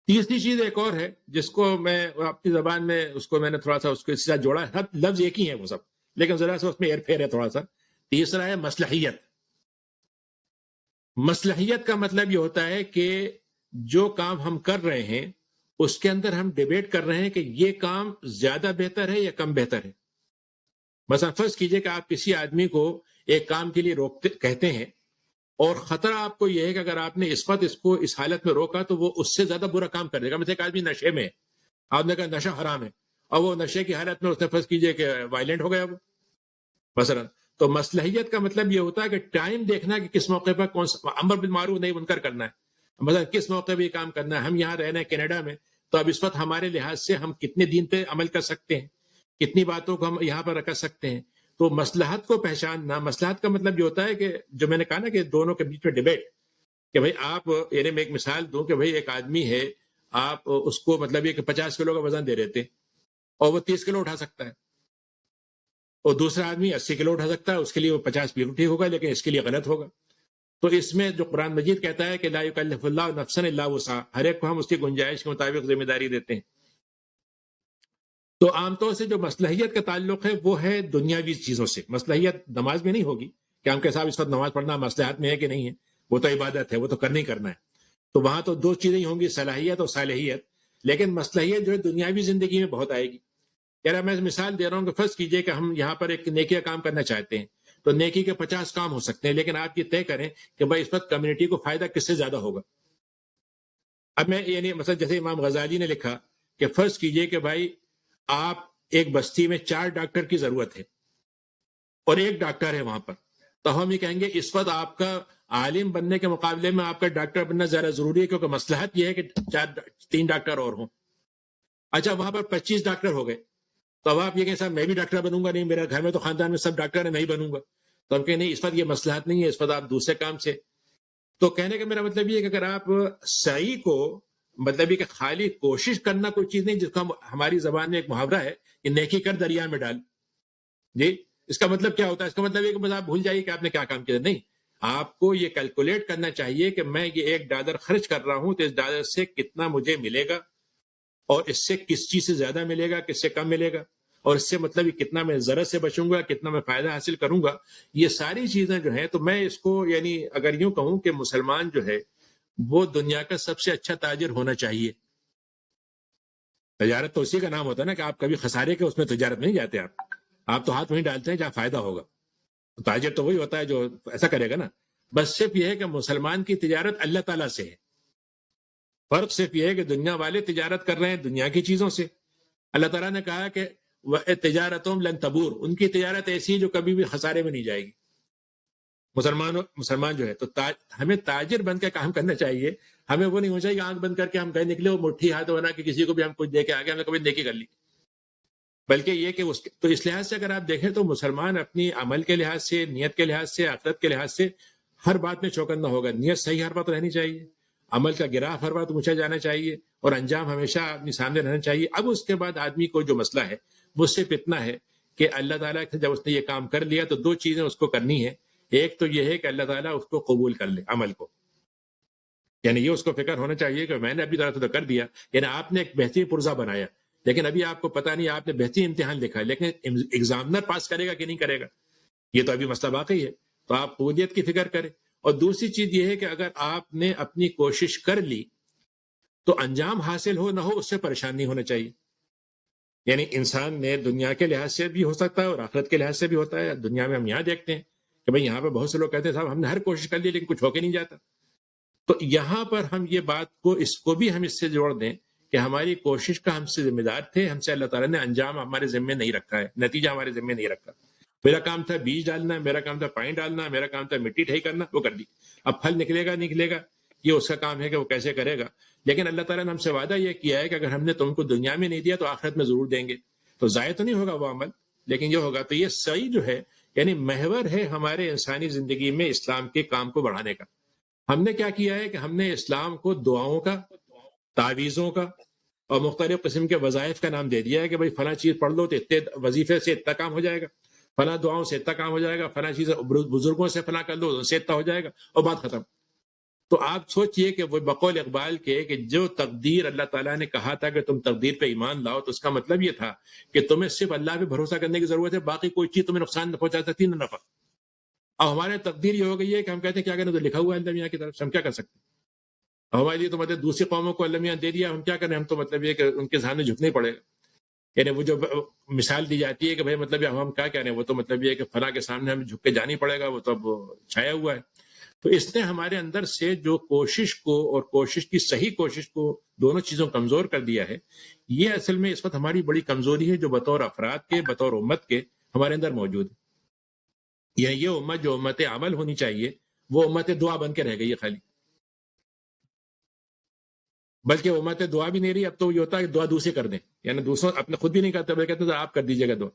تیسری چیز ایک اور ہے جس کو میں اپنی زبان میں اس کو میں نے تھوڑا سا اس کو اس سے جوڑا ہے، لفظ ایک ہی ہے وہ سب، لیکن ذرا سا اس میں ہیر پھیر ہے تھوڑا سا. تیسرا ہے مصلحیت. مصلحیت کا مطلب یہ ہوتا ہے کہ جو کام ہم کر رہے ہیں اس کے اندر ہم ڈیبیٹ کر رہے ہیں کہ یہ کام زیادہ بہتر ہے یا کم بہتر ہے. مثلا فرض کیجئے کہ آپ کسی آدمی کو ایک کام کے لیے روکتے کہتے ہیں، اور خطرہ آپ کو یہ ہے کہ اگر آپ نے اس وقت اس کو اس حالت میں روکا تو وہ اس سے زیادہ برا کام کر دے گا. مثلا ایک آدمی نشے میں ہے، آپ نے کہا نشہ حرام ہے، اور وہ نشے کی حالت میں اس نے فرض کیجئے کہ وائلنٹ ہو گیا وہ مثلا. تو مصلحیت کا مطلب یہ ہوتا ہے کہ ٹائم دیکھنا کہ کس موقع پر کون سا امر بالمعروف نہیں منکر کرنا ہے، مثلا کس موقع پہ یہ کام کرنا ہے. ہم یہاں رہنا ہے کینیڈا میں، تو اب اس وقت ہمارے لحاظ سے ہم کتنے دین پہ عمل کر سکتے ہیں، کتنی باتوں کو ہم یہاں پر رکھ سکتے ہیں. تو مصلحت کو پہچاننا، مصلحت کا مطلب یہ ہوتا ہے کہ جو میں نے کہا نا کہ دونوں کے بیچ میں ڈیبیٹ، کہ بھئی آپ یعنی میں ایک مثال دوں کہ بھئی ایک آدمی ہے، آپ اس کو مطلب یہ کہ 50 کلو کا وزن دے دیتے اور وہ 30 کلو اٹھا سکتا ہے، اور دوسرا آدمی 80 کلو اٹھا سکتا ہے، اس کے لیے وہ 50 کلو ٹھیک ہوگا لیکن اس کے لیے غلط ہوگا. تو اس میں جو قرآن مجید کہتا ہے کہ لا یکلف اللہ نفسا الا وسعها، ہر ایک کو ہم اس کی گنجائش کے مطابق ذمہ داری دیتے ہیں. تو عام طور سے جو مصلحیت کا تعلق ہے وہ ہے دنیاوی چیزوں سے. مصلحیت نماز میں نہیں ہوگی کہ ہم کے صاحب اس وقت نماز پڑھنا مصلحت میں ہے کہ نہیں ہے، وہ تو عبادت ہے، وہ تو کرنا ہی کرنا ہے. تو وہاں تو دو چیزیں ہوں گی، صلاحیت اور صالحیت. لیکن مصلحیت جو ہے دنیاوی زندگی میں بہت آئے گی. یار میں مثال دے رہا ہوں کہ فرض کیجئے کہ ہم یہاں پر ایک نیکی کا کام کرنا چاہتے ہیں، تو نیکی کے 50 کام ہو سکتے ہیں، لیکن آپ یہ طے کریں کہ بھائی اس وقت کمیونٹی کو فائدہ کس سے زیادہ ہوگا. اب میں یعنی مثلا جیسے امام غزالی نے لکھا کہ فرض کیجئے کہ بھائی آپ ایک بستی میں 4 ڈاکٹر کی ضرورت ہے اور ایک ڈاکٹر ہے وہاں پر، تو ہم یہ کہیں گے اس وقت آپ کا عالم بننے کے مقابلے میں آپ کا ڈاکٹر بننا زیادہ ضروری ہے، کیونکہ مصلحت یہ ہے کہ 3 ڈاکٹر اور ہوں. اچھا وہاں پر 25 ڈاکٹر ہو گئے، تو اب آپ یہ کہیں صاحب میں بھی ڈاکٹر بنوں گا، نہیں میرے گھر میں تو خاندان میں سب ڈاکٹر ہیں، میں ہی بنوں گا. تو ہم کہیں نہیں، اس وقت یہ مصلحت نہیں ہے، اس وقت آپ دوسرے کام سے. تو کہنے کا میرا مطلب یہ ہے کہ اگر آپ سعی کو مطلب یہ کہ خالی کوشش کرنا کوئی چیز نہیں، جس کا ہماری زبان میں ایک محاورہ ہے کہ نیکی کر دریا میں ڈال. جی اس کا مطلب کیا ہوتا ہے؟ اس کا مطلب یہ کہ بس آپ بھول جائیے کہ آپ نے کیا کام کیا. نہیں، آپ کو یہ کیلکولیٹ کرنا چاہیے کہ میں یہ $1 خرچ کر رہا ہوں تو اس ڈالر سے کتنا مجھے ملے گا، اور اس سے کس چیز سے زیادہ ملے گا، کس سے کم ملے گا، اور اس سے مطلب یہ کتنا میں ضرر سے بچوں گا، کتنا میں فائدہ حاصل کروں گا. یہ ساری چیزیں جو ہیں، تو میں اس کو یعنی اگر یوں کہوں کہ مسلمان جو ہے وہ دنیا کا سب سے اچھا تاجر ہونا چاہیے. تجارت تو اسی کا نام ہوتا ہے نا کہ آپ کبھی خسارے کے اس میں تجارت نہیں جاتے، آپ تو ہاتھ وہیں ڈالتے ہیں جہاں فائدہ ہوگا. تو تاجر تو وہی ہوتا ہے جو ایسا کرے گا نا. بس صرف یہ ہے کہ مسلمان کی تجارت اللہ تعالیٰ سے ہے. فرق صرف یہ ہے کہ دنیا والے تجارت کر رہے ہیں دنیا کی چیزوں سے. اللہ تعالیٰ نے کہا کہ تجارتم لن تبور، ان کی تجارت ایسی ہے جو کبھی بھی خسارے میں نہیں جائے گی. مسلمان جو ہے تو ہمیں تاجر بن کے کام کرنا چاہیے. ہمیں وہ نہیں ہونا چاہیے آنکھ بند کر کے ہم کہیں نکلے اور مٹھی ہاتھ بنا کے کسی کو بھی ہم کچھ دے کے آگے ہم نے کبھی نیکی کر لی. بلکہ یہ کہ تو اس لحاظ سے اگر آپ دیکھیں تو مسلمان اپنی عمل کے لحاظ سے، نیت کے لحاظ سے، آخرت کے لحاظ سے ہر بات میں چوکنا ہوگا. نیت صحیح ہر بات رہنی چاہیے، عمل کا گراف ہر بات اونچا جانا چاہیے، اور انجام ہمیشہ اپنے سامنے رہنا چاہیے. اب اس کے بعد آدمی کو جو مسئلہ ہے وہ صرف اتنا ہے کہ اللہ تعالیٰ سے جب اس نے یہ کام کر لیا تو 2 چیزیں اس کو کرنی ہے. ایک تو یہ ہے کہ اللہ تعالیٰ اس کو قبول کر لے عمل کو، یعنی یہ اس کو فکر ہونا چاہیے کہ میں نے ابھی طرح تو کر دیا. یعنی آپ نے ایک بہترین پرزہ بنایا، لیکن ابھی آپ کو پتہ نہیں آپ نے بہترین امتحان لکھا، لیکن ایگزامنر پاس کرے گا کہ نہیں کرے گا یہ تو ابھی مسئلہ باقی ہے. تو آپ قبولیت کی فکر کریں. اور دوسری چیز یہ ہے کہ اگر آپ نے اپنی کوشش کر لی تو انجام حاصل ہو نہ ہو اس سے پریشان نہیں ہونا چاہیے. یعنی انسان نے دنیا کے لحاظ سے بھی ہو سکتا ہے اور آخرت کے لحاظ سے بھی ہوتا ہے. دنیا میں ہم یہاں دیکھتے ہیں کہ بھئی یہاں پہ بہت سے لوگ کہتے ہیں صاحب ہم نے ہر کوشش کر لی لیکن کچھ ہو کے نہیں جاتا. تو یہاں پر ہم یہ بات کو اس کو بھی ہم اس سے جوڑ دیں کہ ہماری کوشش کا ہم سے ذمہ دار تھے, ہم سے اللہ تعالیٰ نے انجام ہمارے ذمے نہیں رکھا ہے, نتیجہ ہمارے ذمے نہیں رکھا. میرا کام تھا بیج ڈالنا, میرا کام تھا پانی ڈالنا, میرا کام تھا مٹی ٹھیک کرنا, وہ کر دی. اب پھل نکلے گا نکلے گا یہ اس کا کام ہے کہ وہ کیسے کرے گا. لیکن اللہ تعالیٰ نے ہم سے وعدہ یہ کیا ہے کہ اگر ہم نے تم کو دنیا میں نہیں دیا تو آخرت میں ضرور دیں گے. تو ضائع تو نہیں ہوگا وہ عمل, لیکن یہ ہوگا. تو یہ صحیح جو ہے یعنی محور ہے ہمارے انسانی زندگی میں اسلام کے کام کو بڑھانے کا. ہم نے کیا کیا ہے کہ ہم نے اسلام کو دعاؤں کا, تعویذوں کا اور مختلف قسم کے وظائف کا نام دے دیا ہے کہ بھئی فلاں چیز پڑھ لو تو اتنے وظیفے سے اتنا کام ہو جائے گا, فلاں دعاؤں سے اتنا کام ہو جائے گا, فلاں چیز بزرگوں سے فلاں کر لو اس سے اتنا ہو جائے گا اور بات ختم. تو آپ سوچئے کہ وہ بقول اقبال کے کہ جو تقدیر اللہ تعالیٰ نے کہا تھا کہ تم تقدیر پہ ایمان لاؤ, تو اس کا مطلب یہ تھا کہ تمہیں صرف اللہ پہ بھروسہ کرنے کی ضرورت ہے, باقی کوئی چیز تمہیں نقصان نہ پہنچا سکتی نہ نفع. اب ہمارے تقدیر یہ ہو گئی ہے کہ ہم کہتے ہیں کیا کریں, تو لکھا ہوا ہے اللہ میاں کی طرف سے, ہم کیا کر سکتے ہیں. ہمارے لیے تو مطلب دوسری قوموں کو اللہ میاں دے دیا, ہم کیا کریں, ہم تو مطلب یہ کہ ان کے سامنے جھکنا ہی پڑے گا. یعنی وہ جو مثال دی جاتی ہے کہ بھائی مطلب ہم کیا کریں, وہ تو مطلب یہ کہ فلاں کے سامنے ہمیں جھک کے جانا ہی پڑے گا, وہ تو اب چھایا ہوا ہے. تو اس نے ہمارے اندر سے جو کوشش کو اور کوشش کی صحیح کوشش کو دونوں چیزوں کمزور کر دیا ہے. یہ اصل میں اس وقت ہماری بڑی کمزوری ہے جو بطور افراد کے, بطور امت کے ہمارے اندر موجود ہے. یہ امت جو امت عمل ہونی چاہیے وہ امت دعا بن کے رہ گئی ہے خالی. بلکہ امت دعا بھی نہیں رہی, اب تو یہ ہوتا ہے کہ دعا دوسرے کر دیں, یعنی دوسروں اپنے خود بھی نہیں کرتے بلکہ کہتے ہیں آپ کر دیجیے گا دعا.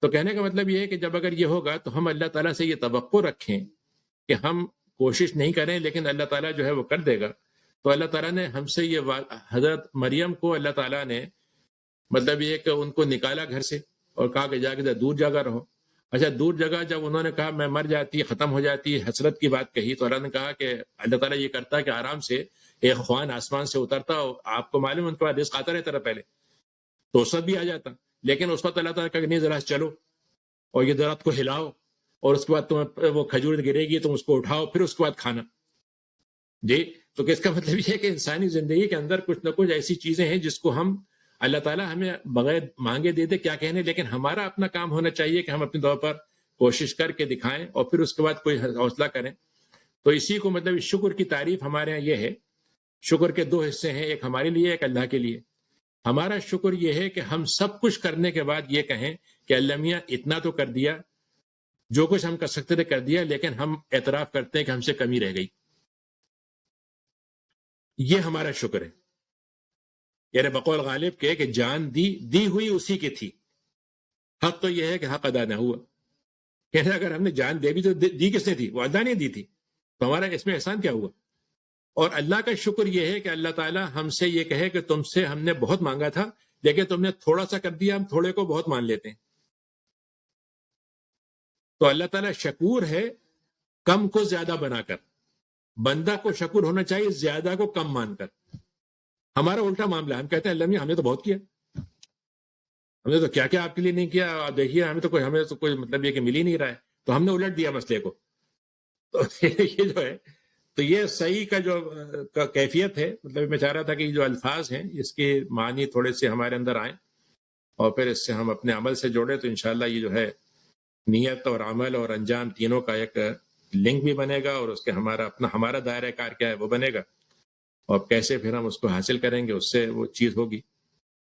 تو کہنے کا مطلب یہ ہے کہ جب اگر یہ ہوگا تو ہم اللہ تعالیٰ سے یہ توقع رکھیں کہ ہم کوشش نہیں کریں لیکن اللہ تعالیٰ جو ہے وہ کر دے گا. تو اللہ تعالیٰ نے ہم سے یہ حضرت مریم کو اللہ تعالیٰ نے مطلب یہ کہ ان کو نکالا گھر سے اور کہا کہ جا کے دور جگہ رہو. اچھا دور جگہ جب انہوں نے کہا میں مر جاتی, ختم ہو جاتی, حسرت کی بات کہی, تو اللہ نے کہا کہ اللہ تعالیٰ یہ کرتا کہ آرام سے ایک خوان آسمان سے اترتا, آپ کو معلوم ان کے بعد رزق آتا رہتا رہا پہلے, تو اس وقت بھی آ جاتا. لیکن اس وقت اللہ تعالیٰ کہا کہ نہیں ذرا چلو اور یہ درخت کو ہلاؤ اور اس کے بعد تمہیں وہ کھجور گرے گی تم اس کو اٹھاؤ پھر اس کے بعد کھانا. جی تو اس کا مطلب یہ ہے کہ انسانی زندگی کے اندر کچھ نہ کچھ ایسی چیزیں ہیں جس کو ہم اللہ تعالیٰ ہمیں بغیر مانگے دے دے کیا کہنے, لیکن ہمارا اپنا کام ہونا چاہیے کہ ہم اپنے طور پر کوشش کر کے دکھائیں اور پھر اس کے بعد کوئی حوصلہ کریں. تو اسی کو مطلب شکر کی تعریف ہمارے یہاں یہ ہے. شکر کے دو حصے ہیں, ایک ہمارے لیے ایک اللہ کے لیے. ہمارا شکر یہ ہے کہ ہم سب کچھ کرنے کے بعد یہ کہیں کہ اللہ میاں اتنا تو کر دیا, جو کچھ ہم کر سکتے تھے کر دیا, لیکن ہم اعتراف کرتے ہیں کہ ہم سے کمی رہ گئی. یہ ہمارا شکر ہے. یعنی بقول غالب کے کہ جان دی ہوئی اسی کی تھی, حق تو یہ ہے کہ حق ادا نہ ہوا. کہتے اگر ہم نے جان دے بھی تو دی کس نے تھی, وہ اللہ نے دی تھی, تو ہمارا اس میں احسان کیا ہوا. اور اللہ کا شکر یہ ہے کہ اللہ تعالیٰ ہم سے یہ کہے کہ تم سے ہم نے بہت مانگا تھا لیکن تم نے تھوڑا سا کر دیا, ہم تھوڑے کو بہت مان لیتے ہیں. تو اللہ تعالیٰ شکور ہے کم کو زیادہ بنا کر. بندہ کو شکر ہونا چاہیے زیادہ کو کم مان کر. ہمارا الٹا معاملہ, ہم کہتے ہیں اللہ میاں ہم نے تو بہت کیا, ہم نے تو کیا کیا آپ کے لیے نہیں کیا, آپ دیکھیے ہمیں تو کوئی مطلب یہ کہ مل ہی نہیں رہا ہے, تو ہم نے الٹ دیا مسئلے کو. تو یہ جو ہے تو یہ صحیح کا جو کیفیت ہے, مطلب میں چاہ رہا تھا کہ یہ جو الفاظ ہیں اس کے معنی تھوڑے سے ہمارے اندر آئیں اور پھر اس سے ہم اپنے عمل سے جوڑیں, تو انشاءاللہ یہ جو ہے نیت اور عمل اور انجام تینوں کا ایک لنک بھی بنے گا, اور اس کے ہمارا دائرہ کار کیا ہے وہ بنے گا, اور کیسے پھر ہم اس کو حاصل کریں گے اس سے وہ چیز ہوگی.